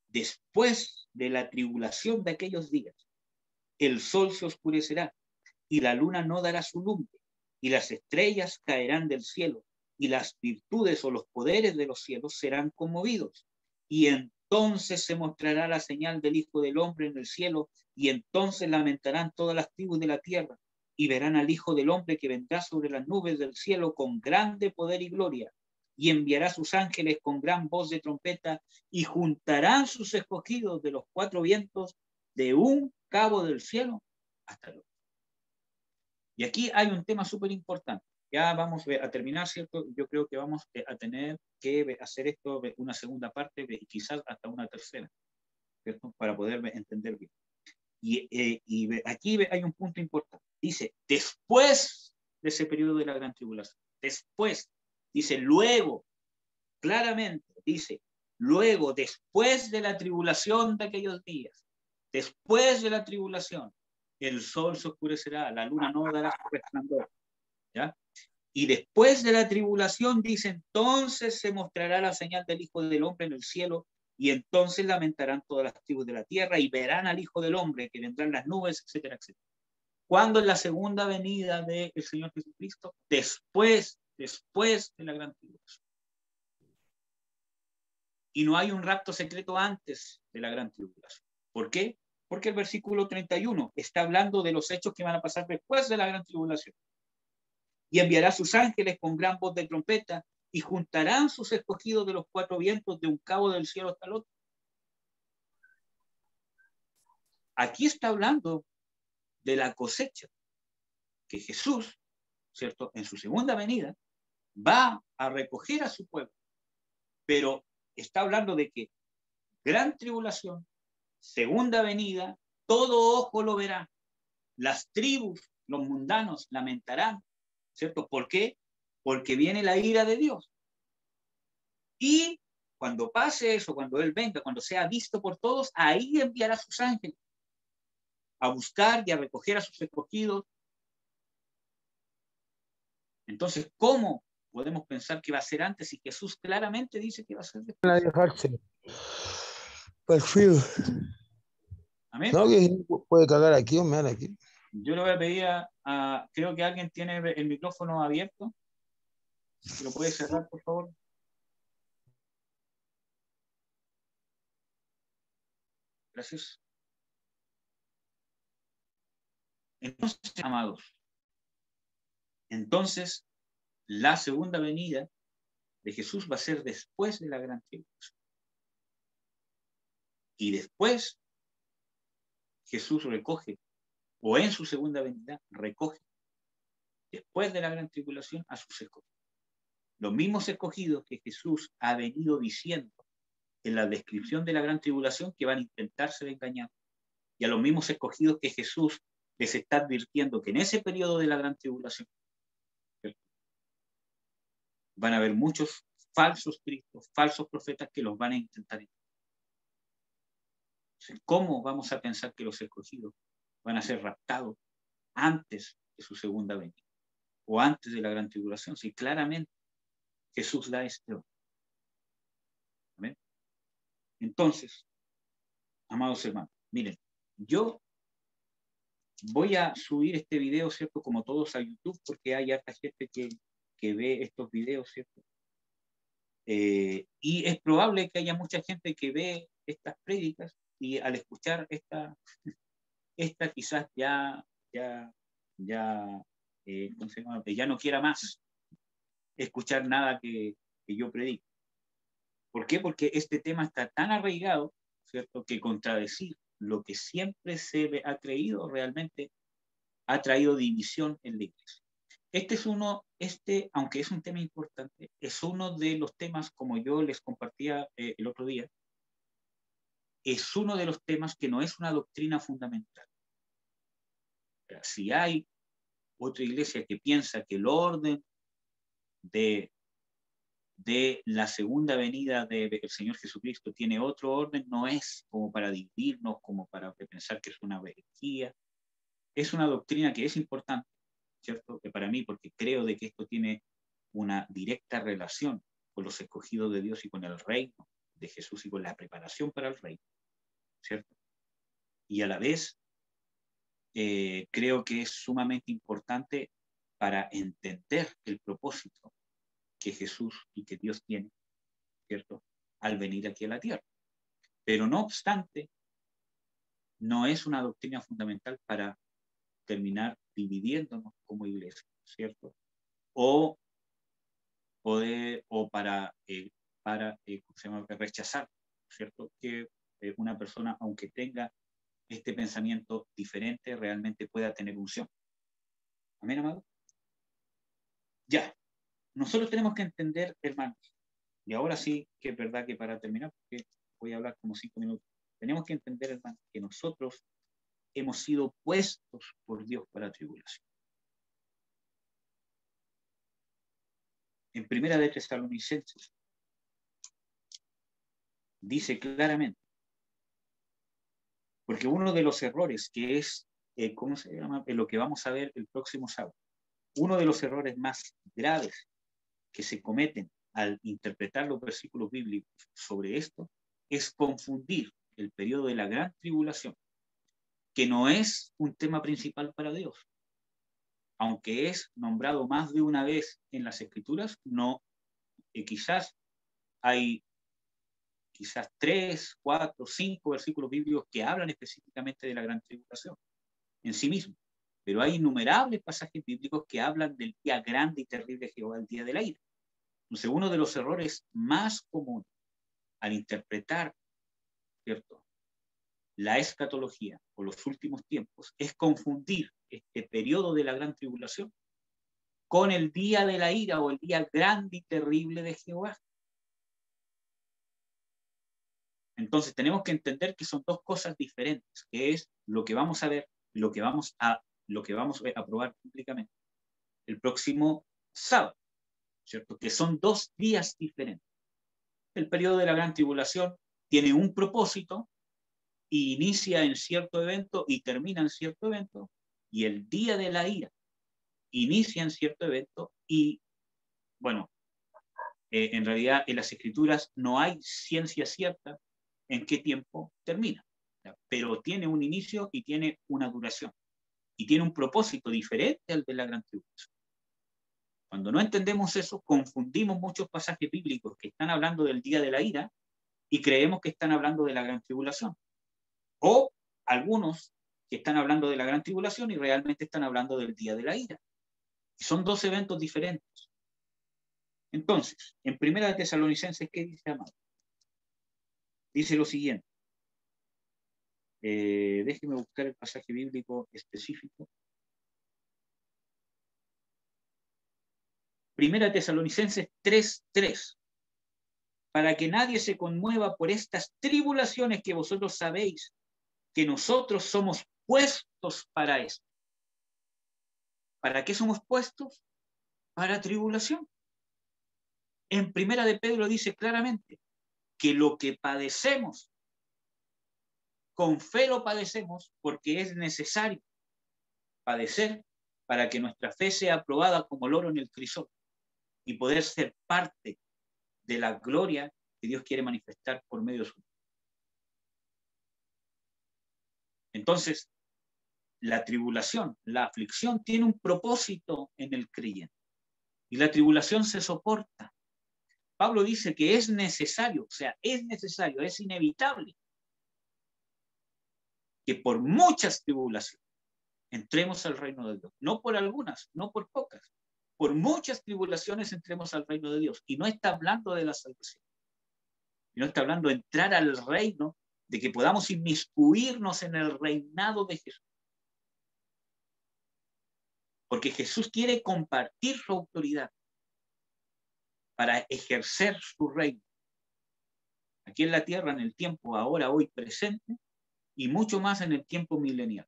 después de la tribulación de aquellos días, el sol se oscurecerá y la luna no dará su lumbre y las estrellas caerán del cielo y las virtudes o los poderes de los cielos serán conmovidos. Y entonces se mostrará la señal del Hijo del Hombre en el cielo, y entonces lamentarán todas las tribus de la tierra, y verán al Hijo del Hombre que vendrá sobre las nubes del cielo con grande poder y gloria. y enviará sus ángeles con gran voz de trompeta y juntarán sus escogidos de los cuatro vientos de un cabo del cielo hasta el otro. Y aquí hay un tema súper importante. Ya vamos a terminar, ¿cierto? Yo creo que vamos a tener que hacer esto una segunda parte y quizás hasta una tercera, ¿cierto? Para poder entender bien. Y aquí hay un punto importante. Dice, después de ese periodo de la gran tribulación, después, dice, luego, claramente, dice, luego, después de la tribulación de aquellos días, después de la tribulación, el sol se oscurecerá, la luna no dará su resplandor, ¿ya? Y después de la tribulación, dice, entonces se mostrará la señal del Hijo del Hombre en el cielo, y entonces lamentarán todas las tribus de la tierra y verán al Hijo del Hombre que vendrá en las nubes, etcétera, etcétera. ¿Cuándo es la segunda venida del Señor Jesucristo? Después de la gran tribulación. Y no hay un rapto secreto antes de la gran tribulación. ¿Por qué? Porque el versículo 31 está hablando de los hechos que van a pasar después de la gran tribulación. Y enviará sus ángeles con gran voz de trompeta y juntarán sus escogidos de los cuatro vientos de un cabo del cielo hasta el otro. Aquí está hablando de la cosecha que Jesús, ¿cierto? En su segunda venida va a recoger a su pueblo, pero está hablando de que gran tribulación, segunda venida, todo ojo lo verá, las tribus, los mundanos lamentarán, ¿cierto? ¿Por qué? Porque viene la ira de Dios. Y cuando pase eso, cuando Él venga, cuando sea visto por todos, ahí enviará sus ángeles a buscar y a recoger a sus escogidos. Entonces, ¿cómo podemos pensar que va a ser antes si Jesús claramente dice que va a ser después? Amén. No, que puede cagar aquí o me dan aquí. Yo le voy a pedir creo que alguien tiene el micrófono abierto. ¿Lo puede cerrar, por favor? Gracias. Entonces, amados, entonces la segunda venida de Jesús va a ser después de la gran tribulación. Y después Jesús recoge, o en su segunda venida, recoge, después de la gran tribulación, a sus escogidos. Los mismos escogidos que Jesús ha venido diciendo en la descripción de la gran tribulación que van a intentarse de engañar. Y a los mismos escogidos que Jesús les está advirtiendo que en ese periodo de la gran tribulación, ¿cierto?, van a haber muchos falsos cristos, falsos profetas que los van a intentar. ¿Cómo vamos a pensar que los escogidos van a ser raptados antes de su segunda venida o antes de la gran tribulación? Si claramente Jesús da este orden. ¿Amén? Entonces, amados hermanos, miren, yo voy a subir este video, ¿cierto? Como todos a YouTube, porque hay harta gente que ve estos videos, ¿cierto? Y es probable que haya mucha gente que ve estas prédicas y al escuchar esta quizás ya no quiera más escuchar nada que yo predico. ¿Por qué? Porque este tema está tan arraigado, ¿cierto?, que contradecir lo que siempre se ha creído realmente ha traído división en la iglesia. Aunque es un tema importante, es uno de los temas, como yo les compartía el otro día, es uno de los temas que no es una doctrina fundamental. Si hay otra iglesia que piensa que el orden de la segunda venida del Señor Jesucristo tiene otro orden, no es como para dividirnos, como para pensar que es una herejía. Es una doctrina que es importante, ¿cierto? Que para mí, porque creo de que esto tiene una directa relación con los escogidos de Dios y con el reino de Jesús y con la preparación para el reino, ¿cierto? Y a la vez, creo que es sumamente importante para entender el propósito que Jesús y que Dios tiene, ¿cierto?, al venir aquí a la tierra. Pero no obstante, no es una doctrina fundamental para terminar dividiéndonos como iglesia, ¿cierto? O o para ¿cómo se llama? Rechazar, ¿cierto? Que una persona, aunque tenga este pensamiento diferente, realmente pueda tener unción. ¿Amén, amado? Ya. Nosotros tenemos que entender, hermanos, y ahora sí que es verdad que para terminar, porque voy a hablar como 5 minutos, tenemos que entender, hermanos, que nosotros hemos sido puestos por Dios para tribulación. En Primera de Tesalonicenses dice claramente, porque uno de los errores que es, ¿cómo se llama? Lo que vamos a ver el próximo sábado, uno de los errores más graves que se cometen al interpretar los versículos bíblicos sobre esto es confundir el periodo de la gran tribulación, que no es un tema principal para Dios, aunque es nombrado más de una vez en las Escrituras. No, quizás hay 3, 4, 5 versículos bíblicos que hablan específicamente de la gran tribulación en sí mismo, pero hay innumerables pasajes bíblicos que hablan del día grande y terrible de Jehová, el día de la ira. Entonces, uno de los errores más comunes al interpretar, ¿cierto?, la escatología o los últimos tiempos es confundir este periodo de la gran tribulación con el día de la ira o el día grande y terrible de Jehová. Entonces tenemos que entender que son dos cosas diferentes, que es lo que vamos a ver y lo que vamos a probar públicamente el próximo sábado, ¿cierto? Que son dos días diferentes. El periodo de la gran tribulación tiene un propósito y inicia en cierto evento y termina en cierto evento, y el día de la ira inicia en cierto evento y, bueno, en realidad en las Escrituras no hay ciencia cierta en qué tiempo termina, pero tiene un inicio y tiene una duración y tiene un propósito diferente al de la gran tribulación. Cuando no entendemos eso, confundimos muchos pasajes bíblicos que están hablando del día de la ira y creemos que están hablando de la gran tribulación, o algunos que están hablando de la gran tribulación y realmente están hablando del día de la ira. Son dos eventos diferentes. Entonces, en Primera de Tesalonicenses, ¿qué dice, amado? Dice lo siguiente. Déjeme buscar el pasaje bíblico específico. Primera de Tesalonicenses 3:3. Para que nadie se conmueva por estas tribulaciones, que vosotros sabéis que nosotros somos puestos para esto. ¿Para qué somos puestos? Para tribulación. En Primera de Pedro dice claramente que lo que padecemos, con fe lo padecemos porque es necesario padecer para que nuestra fe sea aprobada como el oro en el crisol y poder ser parte de la gloria que Dios quiere manifestar por medio de su. Entonces, la tribulación, la aflicción tiene un propósito en el creyente y la tribulación se soporta. Pablo dice que es necesario, o sea, es necesario, es inevitable que por muchas tribulaciones entremos al reino de Dios. No por algunas, no por pocas. Por muchas tribulaciones entremos al reino de Dios. Y no está hablando de la salvación. Y no está hablando de entrar al reino, de que podamos inmiscuirnos en el reinado de Jesús. Porque Jesús quiere compartir su autoridad para ejercer su reino. Aquí en la tierra, en el tiempo ahora, hoy presente, y mucho más en el tiempo milenial.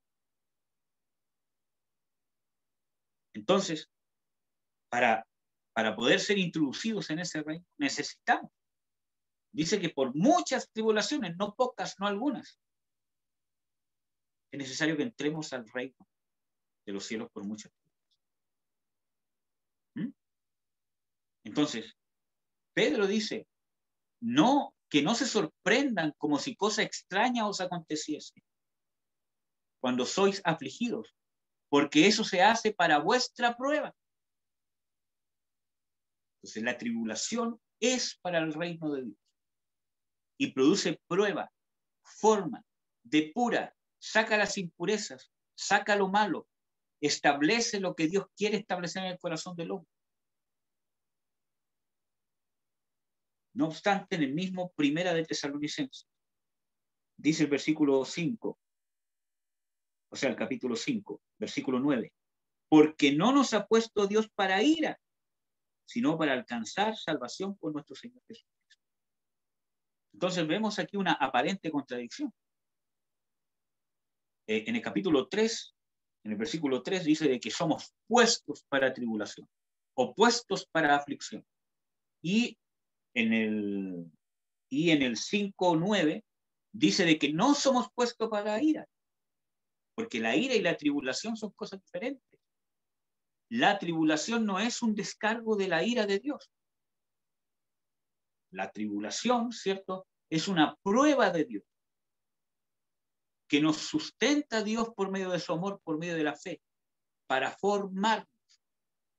Entonces, para poder ser introducidos en ese reino, necesitamos. Dice que por muchas tribulaciones, no pocas, no algunas, es necesario que entremos al reino de los cielos por muchas tribulaciones. Entonces, Pedro dice, no, que no se sorprendan como si cosa extraña os aconteciese cuando sois afligidos, porque eso se hace para vuestra prueba. Entonces, la tribulación es para el reino de Dios y produce prueba, forma, depura, saca las impurezas, saca lo malo, establece lo que Dios quiere establecer en el corazón del hombre. No obstante, en el mismo Primera de Tesalonicenses, dice el versículo 5, o sea, el capítulo 5, versículo 9, porque no nos ha puesto Dios para ira, sino para alcanzar salvación por nuestro Señor Jesucristo. Entonces vemos aquí una aparente contradicción. En el capítulo 3, en el versículo 3 dice de que somos puestos para tribulación, o puestos para aflicción. Y en el 5:9 dice de que no somos puestos para ira, porque la ira y la tribulación son cosas diferentes. La tribulación no es un descargo de la ira de Dios. La tribulación, ¿cierto?, es una prueba de Dios, que nos sustenta Dios por medio de su amor, por medio de la fe, para formarnos,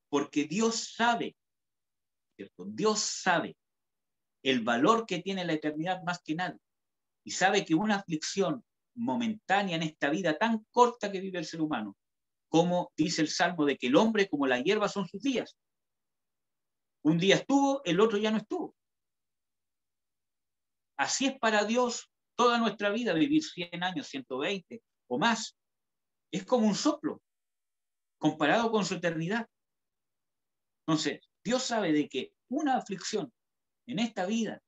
porque Dios sabe, ¿cierto? Dios sabe el valor que tiene la eternidad más que nadie, y sabe que una aflicción momentánea en esta vida tan corta que vive el ser humano, como dice el Salmo de que el hombre como la hierba son sus días. Un día estuvo, el otro ya no estuvo. Así es para Dios toda nuestra vida, vivir 100 años, 120 o más. Es como un soplo comparado con su eternidad. Entonces, Dios sabe de que una aflicción en esta vida,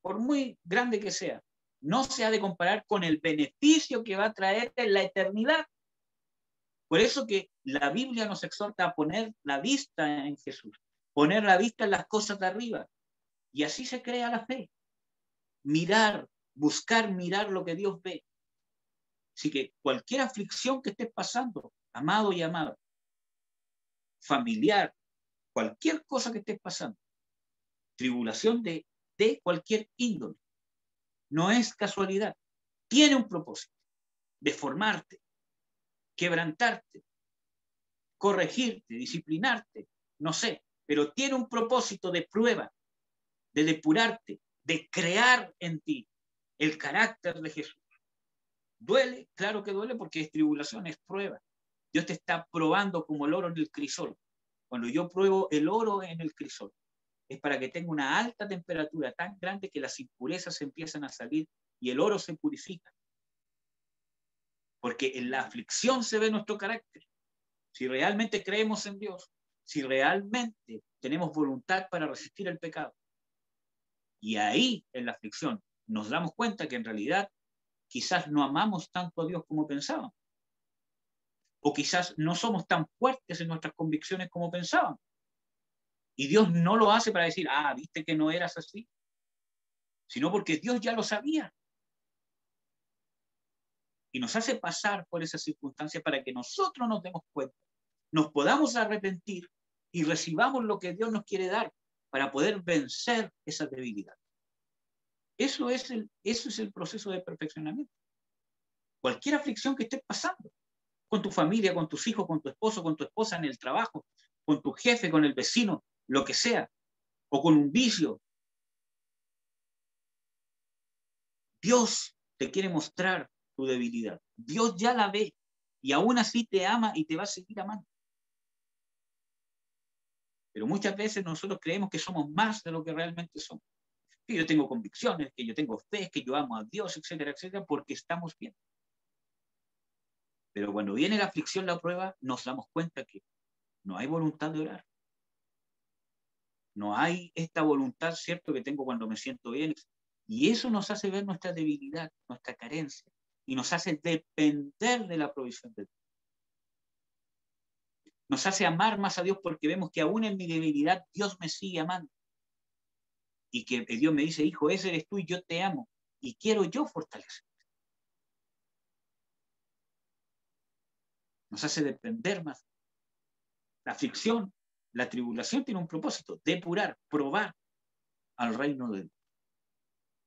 por muy grande que sea, no se ha de comparar con el beneficio que va a traer en la eternidad. Por eso que la Biblia nos exhorta a poner la vista en Jesús, poner la vista en las cosas de arriba. Y así se crea la fe. Mirar, buscar mirar lo que Dios ve. Así que cualquier aflicción que estés pasando, amado y amada, familiar, cualquier cosa que estés pasando, tribulación de cualquier índole, no es casualidad. Tiene un propósito de formarte, quebrantarte, corregirte, disciplinarte, no sé, pero tiene un propósito de prueba, de depurarte, de crear en ti el carácter de Jesús. ¿Duele? Claro que duele porque es tribulación, es prueba. Dios te está probando como el oro en el crisol. Cuando yo pruebo el oro en el crisol, es para que tenga una alta temperatura tan grande que las impurezas empiezan a salir y el oro se purifica. Porque en la aflicción se ve nuestro carácter. Si realmente creemos en Dios, si realmente tenemos voluntad para resistir el pecado. Y ahí, en la aflicción, nos damos cuenta que en realidad quizás no amamos tanto a Dios como pensábamos. O quizás no somos tan fuertes en nuestras convicciones como pensábamos. Y Dios no lo hace para decir, viste que no eras así, sino porque Dios ya lo sabía. Y nos hace pasar por esas circunstancias para que nosotros nos demos cuenta, nos podamos arrepentir y recibamos lo que Dios nos quiere dar para poder vencer esa debilidad. Eso es el proceso de perfeccionamiento. Cualquier aflicción que estés pasando, con tu familia, con tus hijos, con tu esposo, con tu esposa en el trabajo, con tu jefe, con el vecino, lo que sea, o con un vicio. Dios te quiere mostrar tu debilidad. Dios ya la ve y aún así te ama y te va a seguir amando. Pero muchas veces nosotros creemos que somos más de lo que realmente somos. Que yo tengo convicciones, que yo tengo fe, que yo amo a Dios, etcétera, etcétera, porque estamos bien. Pero cuando viene la aflicción, la prueba, nos damos cuenta que no hay voluntad de orar. No hay esta voluntad, ¿cierto?, que tengo cuando me siento bien. Y eso nos hace ver nuestra debilidad, nuestra carencia, y nos hace depender de la provisión de Dios. Nos hace amar más a Dios porque vemos que aún en mi debilidad Dios me sigue amando. Y que Dios me dice, hijo, ese eres tú y yo te amo. Y quiero yo fortalecer. Nos hace depender más. La aflicción, la tribulación tiene un propósito, depurar, probar al reino de Dios.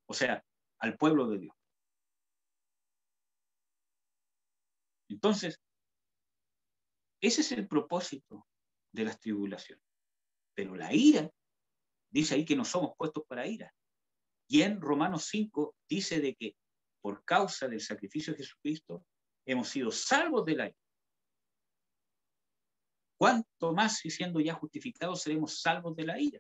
O sea, al pueblo de Dios. Entonces, ese es el propósito de las tribulaciones. Pero la ira, dice ahí que no somos puestos para ira. Y en Romanos 5 dice de que por causa del sacrificio de Jesucristo hemos sido salvos de la ira. ¿Cuánto más, si siendo ya justificados, seremos salvos de la ira?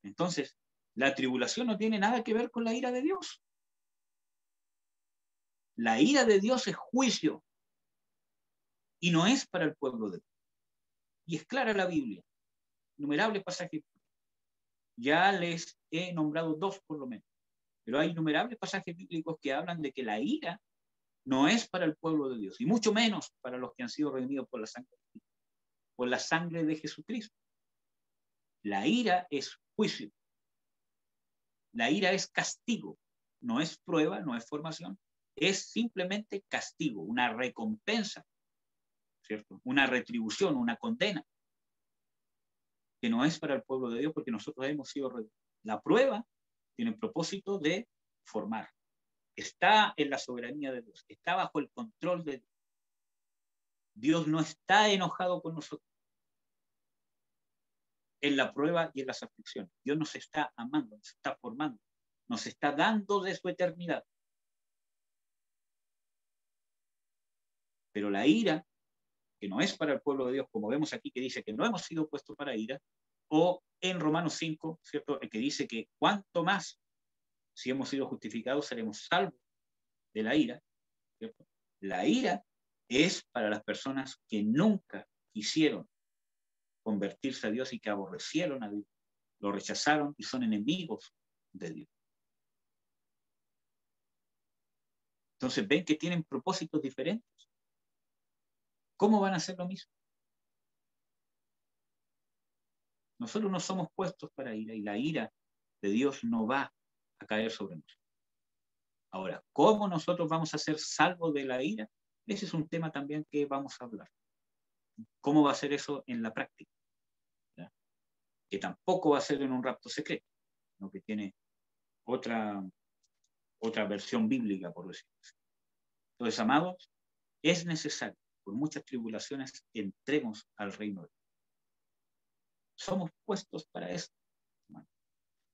Entonces, la tribulación no tiene nada que ver con la ira de Dios. La ira de Dios es juicio y no es para el pueblo de Dios. Y es clara la Biblia, innumerables pasajes. Ya les he nombrado 2 por lo menos, pero hay innumerables pasajes bíblicos que hablan de que la ira no es para el pueblo de Dios, y mucho menos para los que han sido redimidos por la sangre de Jesucristo. La ira es juicio. La ira es castigo. No es prueba, no es formación. Es simplemente castigo, una recompensa, ¿cierto? Una retribución, una condena, que no es para el pueblo de Dios porque nosotros hemos sido redimidos. La prueba tiene el propósito de formar. Está en la soberanía de Dios. Está bajo el control de Dios. Dios no está enojado con nosotros en la prueba y en las aflicciones. Dios nos está amando, nos está formando, nos está dando de su eternidad. Pero la ira, que no es para el pueblo de Dios, como vemos aquí que dice que no hemos sido puestos para ira, o en Romanos 5, ¿cierto? El que dice que cuanto más, si hemos sido justificados, seremos salvos de la ira, ¿cierto? La ira es para las personas que nunca quisieron convertirse a Dios y que aborrecieron a Dios, lo rechazaron y son enemigos de Dios. Entonces ven que tienen propósitos diferentes. ¿Cómo van a hacer lo mismo? Nosotros no somos puestos para ira y la ira de Dios no va a caer sobre nosotros. Ahora, ¿cómo nosotros vamos a ser salvos de la ira? Ese es un tema también que vamos a hablar. ¿Cómo va a ser eso en la práctica? ¿Ya? Que tampoco va a ser en un rapto secreto, sino que tiene otra versión bíblica, por decirlo así. Entonces, amados, es necesario, por muchas tribulaciones, que entremos al reino de Dios. Somos puestos para eso.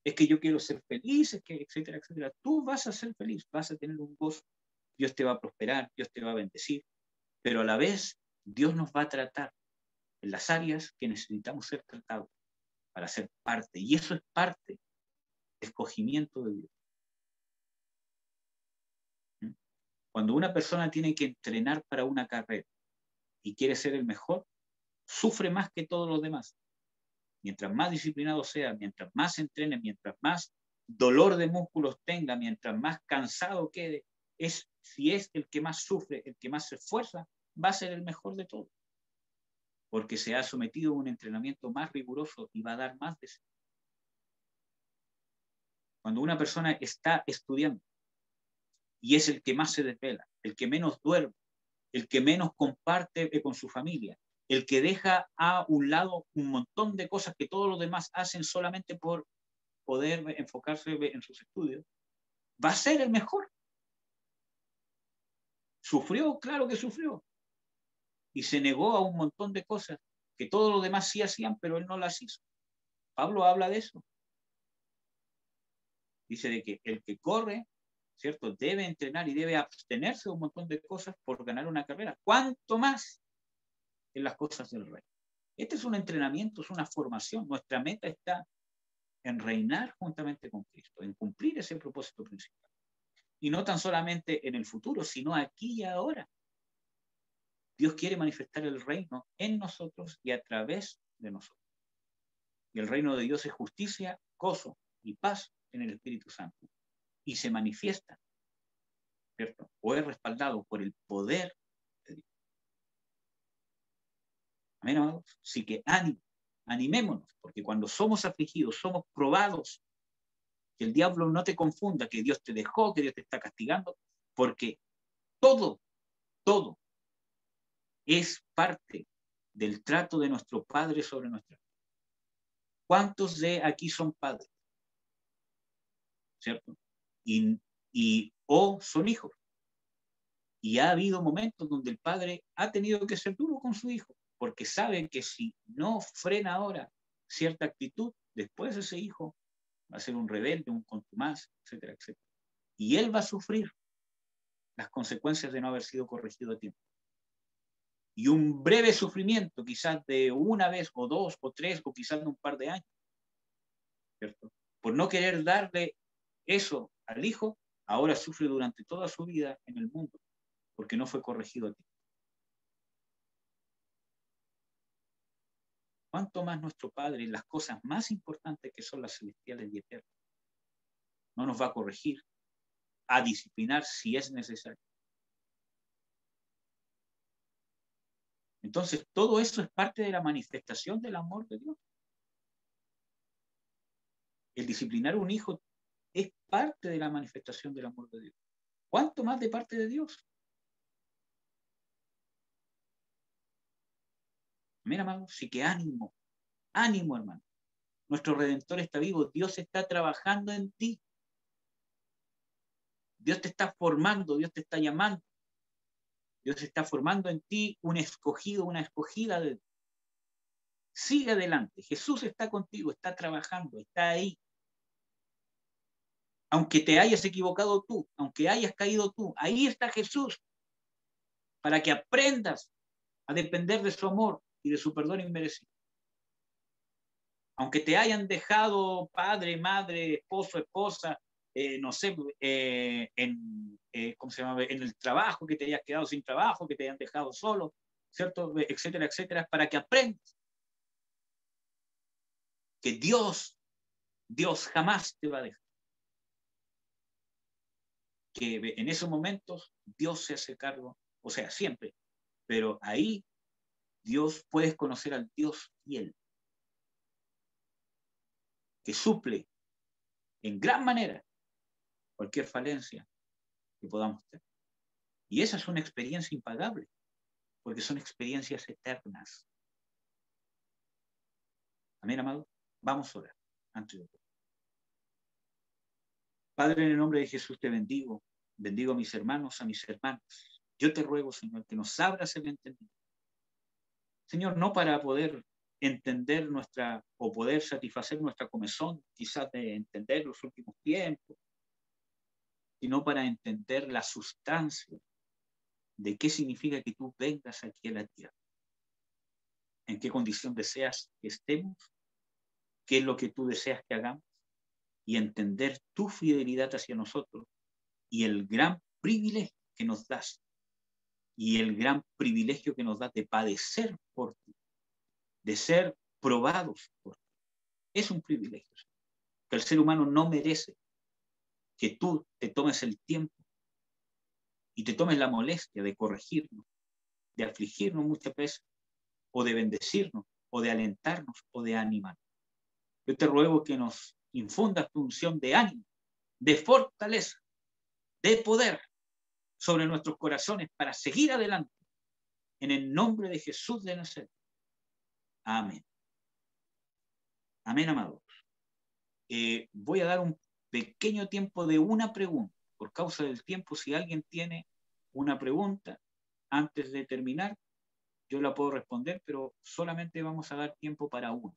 Es que yo quiero ser feliz, es que, etcétera, etcétera. Tú vas a ser feliz, vas a tener un gozo. Dios te va a prosperar, Dios te va a bendecir, pero a la vez Dios nos va a tratar en las áreas que necesitamos ser tratados para ser parte. Y eso es parte del escogimiento de Dios. Cuando una persona tiene que entrenar para una carrera y quiere ser el mejor, sufre más que todos los demás. Mientras más disciplinado sea, mientras más entrene, mientras más dolor de músculos tenga, mientras más cansado quede, si es el que más sufre, el que más se esfuerza, va a ser el mejor de todos. Porque se ha sometido a un entrenamiento más riguroso y va a dar más de sí. Cuando una persona está estudiando y es el que más se desvela, el que menos duerme, el que menos comparte con su familia, el que deja a un lado un montón de cosas que todos los demás hacen solamente por poder enfocarse en sus estudios, va a ser el mejor. Sufrió, claro que sufrió. Y se negó a un montón de cosas que todos los demás sí hacían, pero él no las hizo. Pablo habla de eso. Dice de que el que corre, ¿cierto? Debe entrenar y debe abstenerse de un montón de cosas por ganar una carrera. ¿Cuánto más en las cosas del rey? Este es un entrenamiento, es una formación. Nuestra meta está en reinar juntamente con Cristo, en cumplir ese propósito principal. Y no tan solamente en el futuro, sino aquí y ahora. Dios quiere manifestar el reino en nosotros y a través de nosotros. Y el reino de Dios es justicia, gozo y paz en el Espíritu Santo. Y se manifiesta, ¿cierto? O es respaldado por el poder de Dios. Amén, amados. Así que animémonos, porque cuando somos afligidos, somos probados, que el diablo no te confunda, que Dios te dejó, que Dios te está castigando, porque todo es parte del trato de nuestro Padre sobre nuestra vida. ¿Cuántos de aquí son padres? ¿Cierto? O son hijos. Y ha habido momentos donde el padre ha tenido que ser duro con su hijo, porque sabe que si no frena ahora cierta actitud, después ese hijo va a ser un rebelde, un contumaz, etcétera, etcétera. Y él va a sufrir las consecuencias de no haber sido corregido a tiempo. Y un breve sufrimiento, quizás de una vez o dos o tres o quizás de un par de años, ¿cierto? Por no querer darle eso al hijo, ahora sufre durante toda su vida en el mundo, porque no fue corregido a ti. ¿Cuánto más nuestro Padre en las cosas más importantes que son las celestiales y eternas no nos va a corregir, a disciplinar si es necesario? Entonces, todo eso es parte de la manifestación del amor de Dios. El disciplinar a un hijo es parte de la manifestación del amor de Dios. ¿Cuánto más de parte de Dios? Mira, hermano, sí que ánimo, ánimo, hermano. Nuestro Redentor está vivo, Dios está trabajando en ti. Dios te está formando, Dios te está llamando. Dios está formando en ti un escogido, una escogida de Dios. Sigue adelante, Jesús está contigo, está trabajando, está ahí. Aunque te hayas equivocado tú, aunque hayas caído tú, ahí está Jesús para que aprendas a depender de su amor y de su perdón inmerecido. Aunque te hayan dejado padre, madre, esposo, esposa, no sé, ¿cómo se llama? En el trabajo, que te hayas quedado sin trabajo, que te hayan dejado solo, ¿cierto? Etcétera, etcétera, para que aprendas que Dios jamás te va a dejar. Que en esos momentos Dios se hace cargo, o sea, siempre, pero ahí Dios, puedes conocer al Dios fiel, que suple en gran manera cualquier falencia que podamos tener. Y esa es una experiencia impagable, porque son experiencias eternas. Amén, amado. Vamos a orar antes de todo. Padre, en el nombre de Jesús te bendigo. Bendigo a mis hermanos, a mis hermanas. Yo te ruego, Señor, que nos abras el entendimiento. Señor, no para poder entender o poder satisfacer nuestra comezón, quizás de entender los últimos tiempos, sino para entender la sustancia de qué significa que tú vengas aquí a la tierra. En qué condición deseas que estemos, qué es lo que tú deseas que hagamos, y entender tu fidelidad hacia nosotros y el gran privilegio que nos das, y el gran privilegio que nos das de padecer por ti, de ser probados por ti. Es un privilegio que el ser humano no merece, que tú te tomes el tiempo y te tomes la molestia de corregirnos, de afligirnos muchas veces, o de bendecirnos, o de alentarnos, o de animarnos. Yo te ruego que nos infundas tu unción de ánimo, de fortaleza, de poder sobre nuestros corazones para seguir adelante. En el nombre de Jesús de Nazaret. Amén. Amén, amados. Voy a dar un pequeño tiempo de una pregunta. Por causa del tiempo, si alguien tiene una pregunta antes de terminar, yo la puedo responder, pero solamente vamos a dar tiempo para una.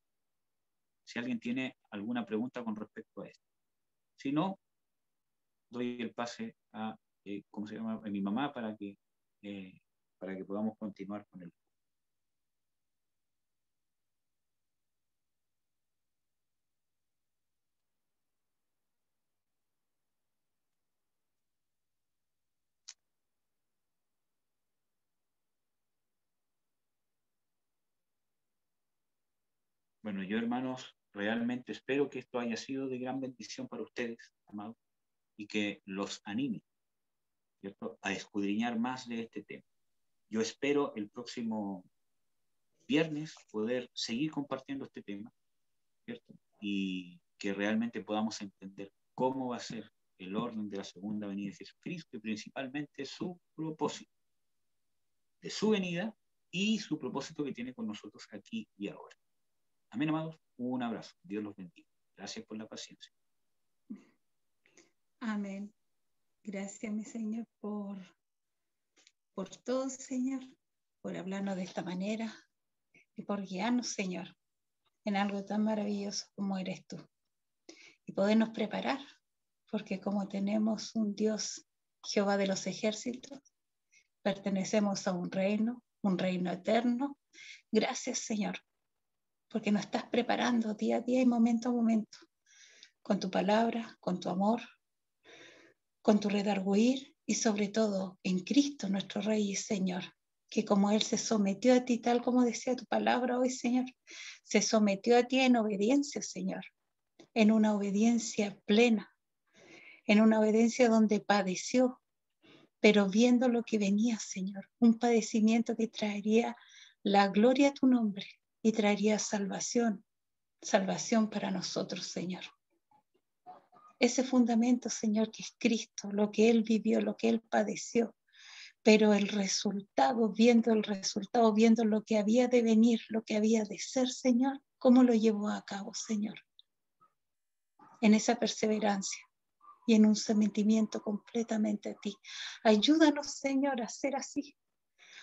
Si alguien tiene alguna pregunta con respecto a esto. Si no, doy el pase a, ¿cómo se llama? A mi mamá para que podamos continuar con él. Bueno, yo, hermanos, realmente espero que esto haya sido de gran bendición para ustedes, amados, y que los anime, ¿cierto?, a escudriñar más de este tema. Yo espero el próximo viernes poder seguir compartiendo este tema, ¿cierto?, y que realmente podamos entender cómo va a ser el orden de la segunda venida de Jesucristo y principalmente su propósito de su venida y su propósito que tiene con nosotros aquí y ahora. Amén, amados. Un abrazo. Dios los bendiga. Gracias por la paciencia. Amén. Gracias, mi Señor, por todo, Señor, por hablarnos de esta manera y por guiarnos, Señor, en algo tan maravilloso como eres tú. Y podernos preparar, porque como tenemos un Dios, Jehová de los ejércitos, pertenecemos a un reino eterno. Gracias, Señor, porque nos estás preparando día a día y momento a momento con tu palabra, con tu amor, con tu redarguir y sobre todo en Cristo nuestro Rey y Señor, que como Él se sometió a ti, tal como decía tu palabra hoy, Señor, se sometió a ti en obediencia, Señor, en una obediencia plena, en una obediencia donde padeció, pero viendo lo que venía, Señor, un padecimiento que traería la gloria a tu nombre y traería salvación para nosotros, Señor. Ese fundamento, Señor, que es Cristo, lo que Él vivió, lo que Él padeció, pero el resultado, viendo lo que había de venir, lo que había de ser, Señor, ¿cómo lo llevó a cabo, Señor? En esa perseverancia y en un sometimiento completamente a ti. Ayúdanos, Señor, a ser así.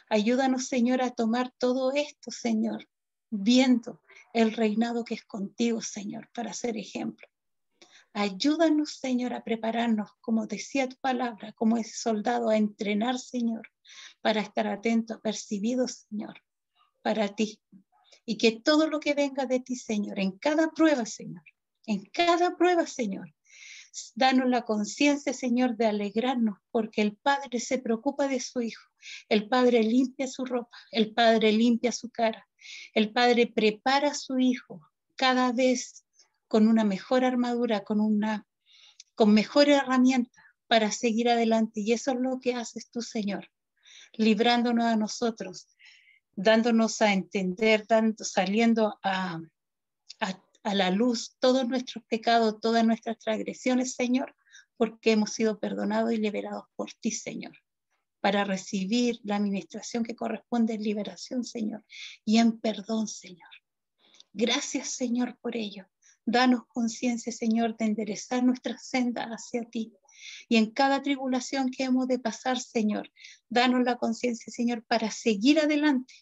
Ayúdanos, Señor, a tomar todo esto, Señor, viendo el reinado que es contigo, Señor, para ser ejemplo. Ayúdanos, Señor, a prepararnos, como decía tu palabra, como ese soldado, a entrenar, Señor, para estar atento, apercibido, Señor, para ti. Y que todo lo que venga de ti, Señor, en cada prueba, Señor, danos la conciencia, Señor, de alegrarnos, porque el Padre se preocupa de su Hijo. El Padre limpia su ropa, el Padre limpia su cara, el Padre prepara a su Hijo cada vez con una mejor armadura, con mejor herramienta para seguir adelante. Y eso es lo que haces tú, Señor, librándonos a nosotros, dándonos a entender, saliendo a la luz todos nuestros pecados, todas nuestras transgresiones, Señor, porque hemos sido perdonados y liberados por ti, Señor, para recibir la administración que corresponde en liberación, Señor, y en perdón, Señor. Gracias, Señor, por ello. Danos conciencia, Señor, de enderezar nuestra senda hacia ti. Y en cada tribulación que hemos de pasar, Señor, danos la conciencia, Señor, para seguir adelante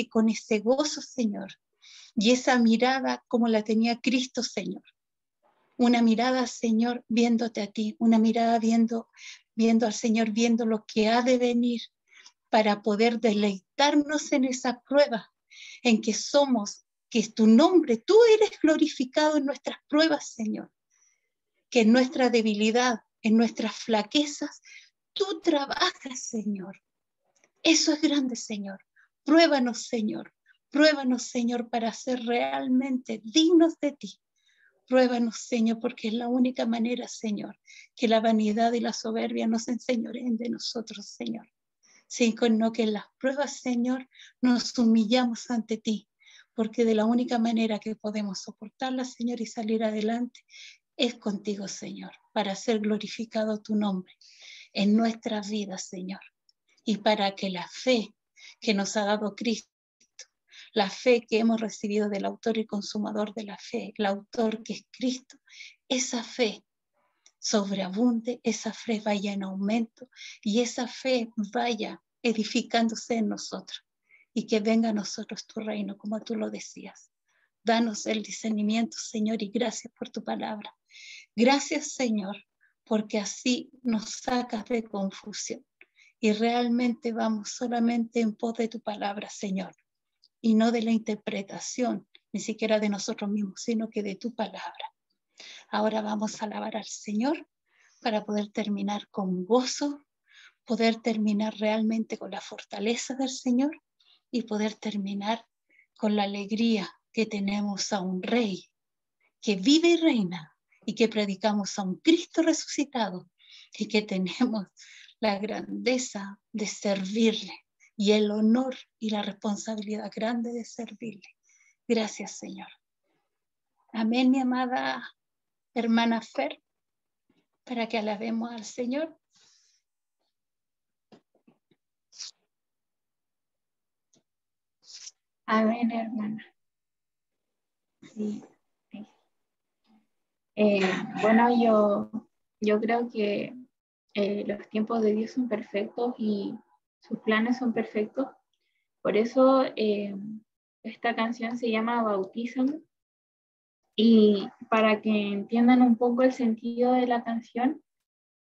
con ese gozo, Señor, y esa mirada como la tenía Cristo, Señor. Una mirada, Señor, viéndote a ti, una mirada viendo al Señor, viendo lo que ha de venir para poder deleitarnos en esa prueba en que somos, que es tu nombre, tú eres glorificado en nuestras pruebas, Señor, que en nuestra debilidad, en nuestras flaquezas, tú trabajas, Señor. Eso es grande, Señor. Pruébanos, Señor, para ser realmente dignos de ti. Pruébanos, Señor, porque es la única manera, Señor, que la vanidad y la soberbia nos enseñoreen de nosotros, Señor. Sino que en las pruebas, Señor, nos humillamos ante ti, porque de la única manera que podemos soportarlas, Señor, y salir adelante es contigo, Señor, para ser glorificado tu nombre en nuestras vidas, Señor, y para que la fe que nos ha dado Cristo, la fe que hemos recibido del autor y consumador de la fe, el autor que es Cristo, esa fe sobreabunde, esa fe vaya en aumento y esa fe vaya edificándose en nosotros y que venga a nosotros tu reino, como tú lo decías. Danos el discernimiento, Señor, y gracias por tu palabra. Gracias, Señor, porque así nos sacas de confusión y realmente vamos solamente en pos de tu palabra, Señor, y no de la interpretación, ni siquiera de nosotros mismos, sino que de tu palabra. Ahora vamos a alabar al Señor para poder terminar con gozo, poder terminar realmente con la fortaleza del Señor y poder terminar con la alegría que tenemos a un Rey que vive y reina y que predicamos a un Cristo resucitado y que tenemos la grandeza de servirle y el honor y la responsabilidad grande de servirle. Gracias, Señor. Amén, mi amada hermana Fer, para que alabemos al Señor. Amén, hermana. Sí. Bueno, yo creo que los tiempos de Dios son perfectos y sus planes son perfectos. Por eso esta canción se llama Bautízame. Y para que entiendan un poco el sentido de la canción,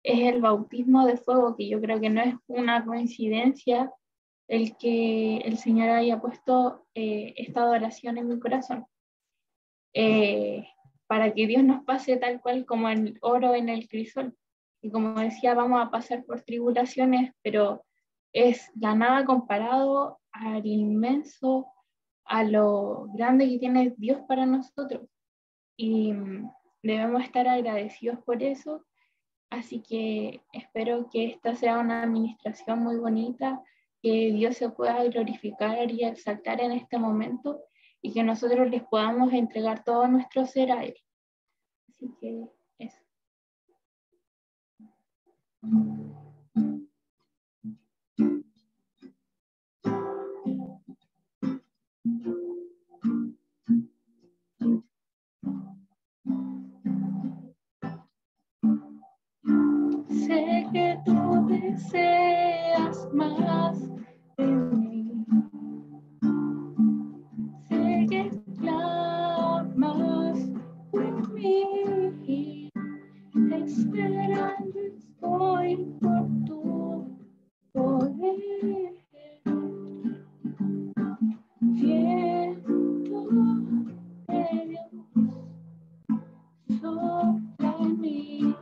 es el bautismo de fuego, que yo creo que no es una coincidencia el que el Señor haya puesto esta adoración en mi corazón. para que Dios nos pase tal cual como el oro en el crisol. Y como decía, vamos a pasar por tribulaciones, pero es la nada comparado al inmenso, a lo grande que tiene Dios para nosotros. Y debemos estar agradecidos por eso. Así que espero que esta sea una administración muy bonita, que Dios se pueda glorificar y exaltar en este momento y que nosotros les podamos entregar todo nuestro ser a Él. Así que eso. Sé que tú deseas más de mí. Sé que clamas por mí. Esperando estoy por tu poder. Viento de Dios sopla en mí.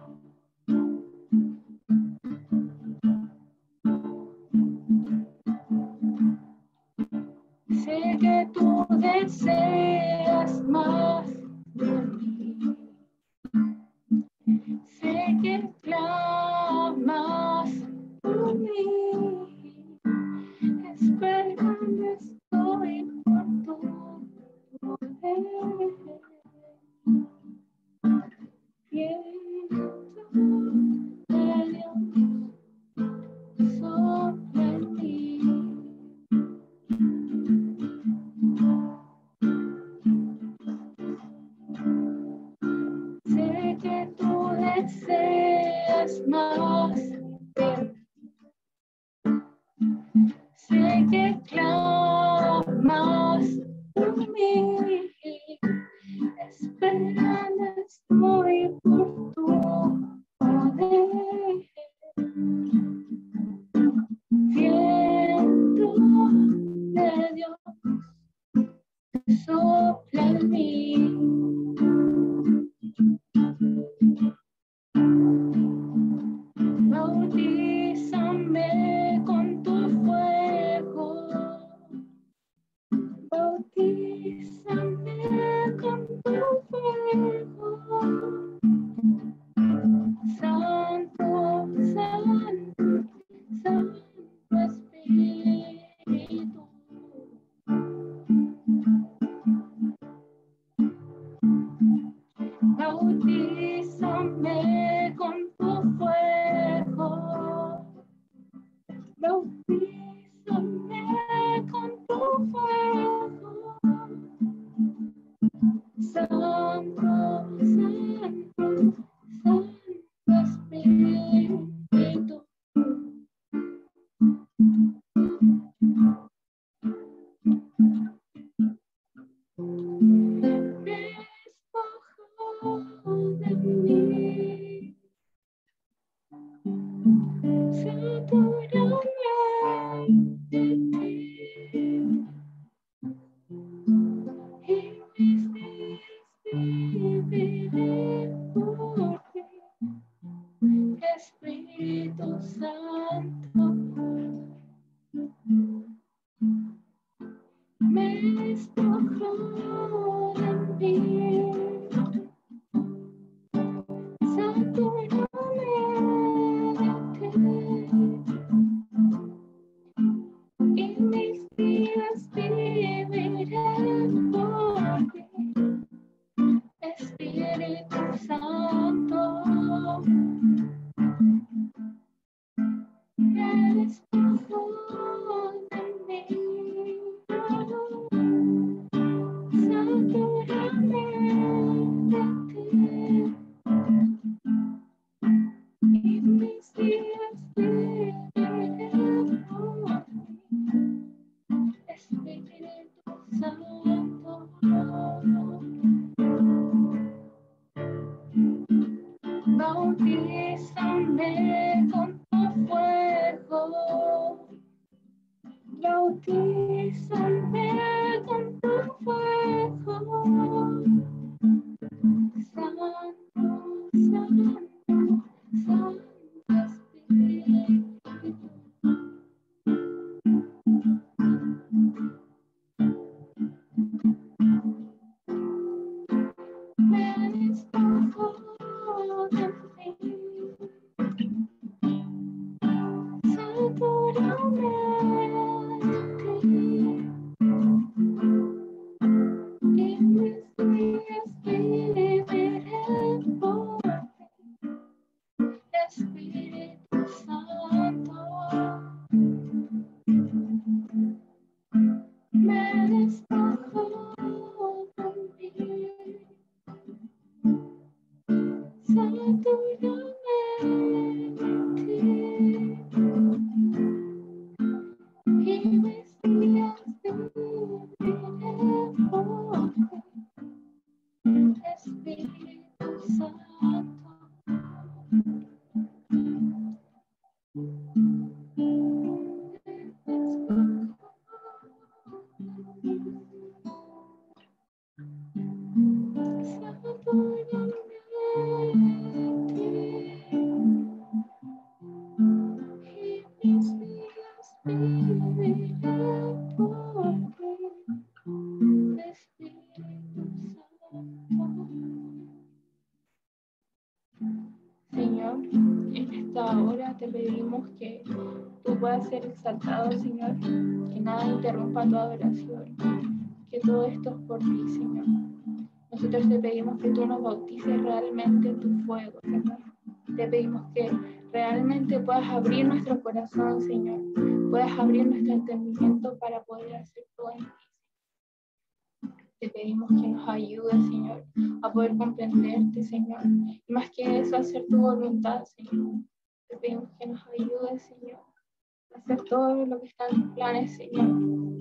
Sé que tú deseas más de mí. Sé que clamas por mí. Esperando estoy por tu poder. Viento de Dios sopla en mí. Sé que tú deseas más de mí. Sé que clamas por mí. Esperando estoy por tu poder. Viento de Dios sopla en mí. Bautízame con tu fuego. Bautízame con tu fuego. Santo, santo, santo Espíritu. Bautízame con tu fuego. Bautízame con tu fuego. Santo, santo, santo Espíritu. Despojo de mí. Satúrame de ti. Y mis días viviré por ti. Espíritu Santo. Me despojo de mí. Satúrame de ti. Y mis días viviré por ti. Espíritu Santo. Me despojo de mí. Satúrame de ti. Y mis días viviré por ti. Espíritu Santo. Bautízame con tu fuego. Bautízame con tu fuego. pedimos que tú puedas ser exaltado, Señor, que nada interrumpa tu adoración, que todo esto es por ti, Señor. Nosotros te pedimos que tú nos bautices realmente en tu fuego, Señor. Te pedimos que realmente puedas abrir nuestro corazón, Señor, puedas abrir nuestro entendimiento para poder hacer todo en ti. Te pedimos que nos ayudes, Señor, a poder comprenderte, Señor, y más que eso, hacer tu voluntad, Señor. Te pedimos que nos ayudes, Señor, a hacer todo lo que está en tus planes, Señor,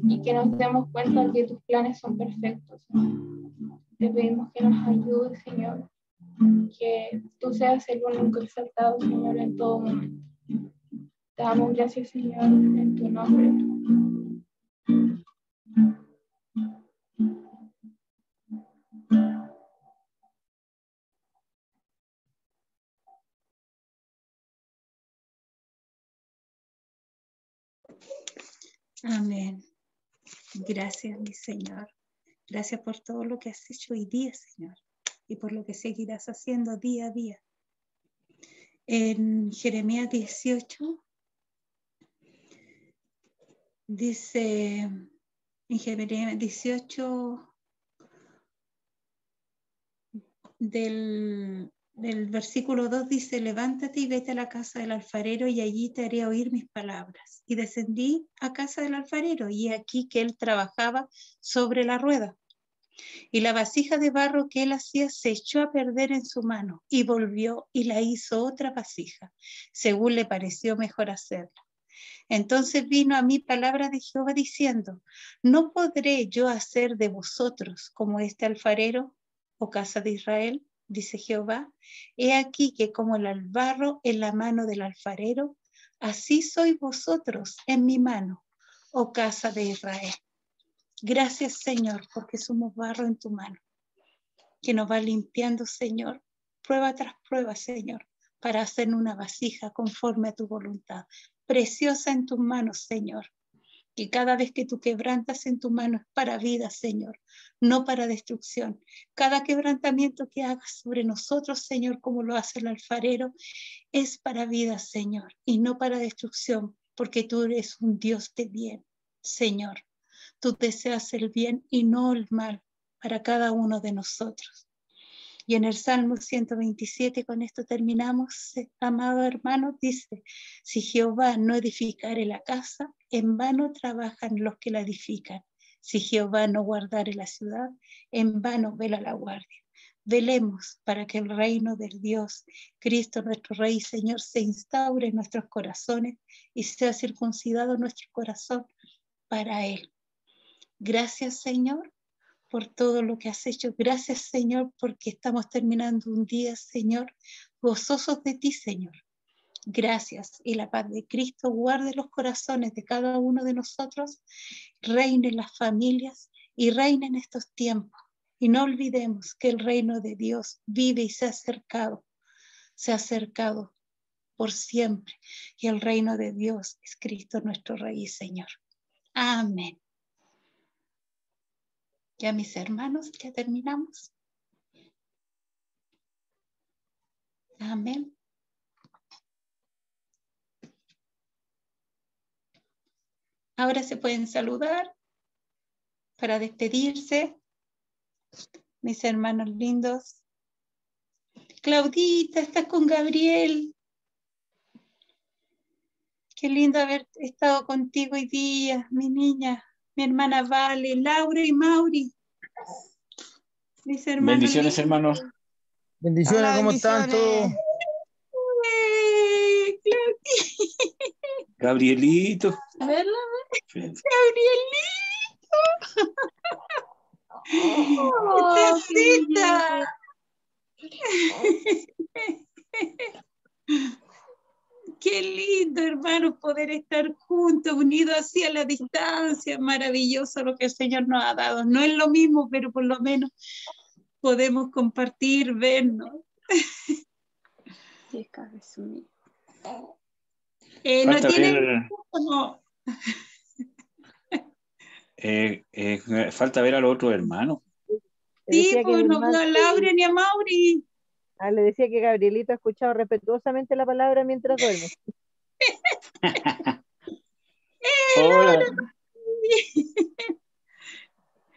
y que nos demos cuenta que tus planes son perfectos, Señor. Te pedimos que nos ayudes, Señor, que tú seas el único exaltado, Señor, en todo momento. Te damos gracias, Señor, en tu nombre. Amén. Gracias, mi Señor. Gracias por todo lo que has hecho hoy día, Señor, y por lo que seguirás haciendo día a día. En Jeremías 18 dice, en Jeremías 18 del versículo 2 dice: levántate y vete a la casa del alfarero y allí te haré oír mis palabras. Y descendí a casa del alfarero y aquí que él trabajaba sobre la rueda. Y la vasija de barro que él hacía se echó a perder en su mano y volvió y la hizo otra vasija, según le pareció mejor hacerla. Entonces vino a mí palabra de Jehová diciendo: ¿no podré yo hacer de vosotros como este alfarero, oh casa de Israel? Dice Jehová. He aquí que como el barro en la mano del alfarero, así sois vosotros en mi mano, oh casa de Israel. Gracias, Señor, porque somos barro en tu mano, que nos va limpiando, Señor, prueba tras prueba, Señor, para hacer una vasija conforme a tu voluntad, preciosa en tus manos, Señor, que cada vez que tú quebrantas en tu mano es para vida, Señor, no para destrucción. Cada quebrantamiento que hagas sobre nosotros, Señor, como lo hace el alfarero, es para vida, Señor, y no para destrucción, porque tú eres un Dios de bien, Señor. Tú deseas el bien y no el mal para cada uno de nosotros. Y en el Salmo 127, con esto terminamos, amado hermano, dice: si Jehová no edificare la casa, en vano trabajan los que la edifican. Si Jehová no guardare la ciudad, en vano vela la guardia. Velemos para que el reino del Dios, Cristo nuestro Rey y Señor, se instaure en nuestros corazones y sea circuncidado nuestro corazón para Él. Gracias, Señor, por todo lo que has hecho. Gracias, Señor, porque estamos terminando un día, Señor, gozosos de ti, Señor. Gracias. Y la paz de Cristo guarde los corazones de cada uno de nosotros, reine en las familias y reine en estos tiempos. Y no olvidemos que el reino de Dios vive y se ha acercado por siempre. Y el reino de Dios es Cristo nuestro Rey y Señor. Amén. Ya, mis hermanos, ya terminamos. Amén. Ahora se pueden saludar para despedirse, mis hermanos lindos. Claudita, estás con Gabriel. Qué lindo haber estado contigo hoy día, mi niña, mi hermana Vale, Laura y Mauri. Mis hermanos Bendiciones, lindos. hermanos. Bendiciones, Hola, ¿cómo están todos? Gabrielito. Gabrielito. Oh, Tecita. Qué lindo, hermano, poder estar juntos, unidos así a la distancia. Maravilloso lo que el Señor nos ha dado. No es lo mismo, pero por lo menos podemos compartir, vernos. sí, es un... ¿No Falta tienen? ver, No. falta ver a los otros hermanos. Le Sí, decía que pues mi no veo hermano, a Laura ni a Mauri. le decía que Gabrielito ha escuchado respetuosamente la palabra mientras duerme.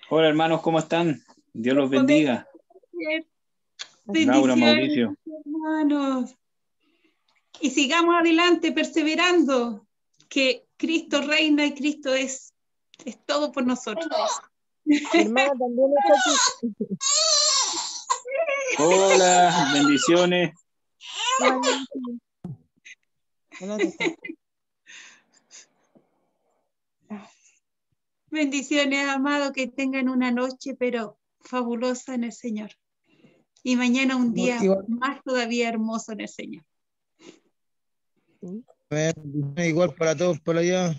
Hola hermanos, ¿cómo están? Dios los bendiga. Laura, Mauricio. Hermanos. Y sigamos adelante perseverando, que Cristo reina y Cristo es todo por nosotros. Mi hermana también está aquí. Hola, bendiciones. Bendiciones, amado, que tengan una noche, pero fabulosa en el Señor. Y mañana un día más todavía hermoso en el Señor. Igual para todos por allá.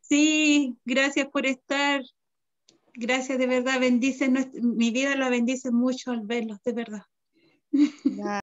Sí, gracias por estar. Gracias de verdad, bendicen mi vida la bendice mucho al verlos, de verdad.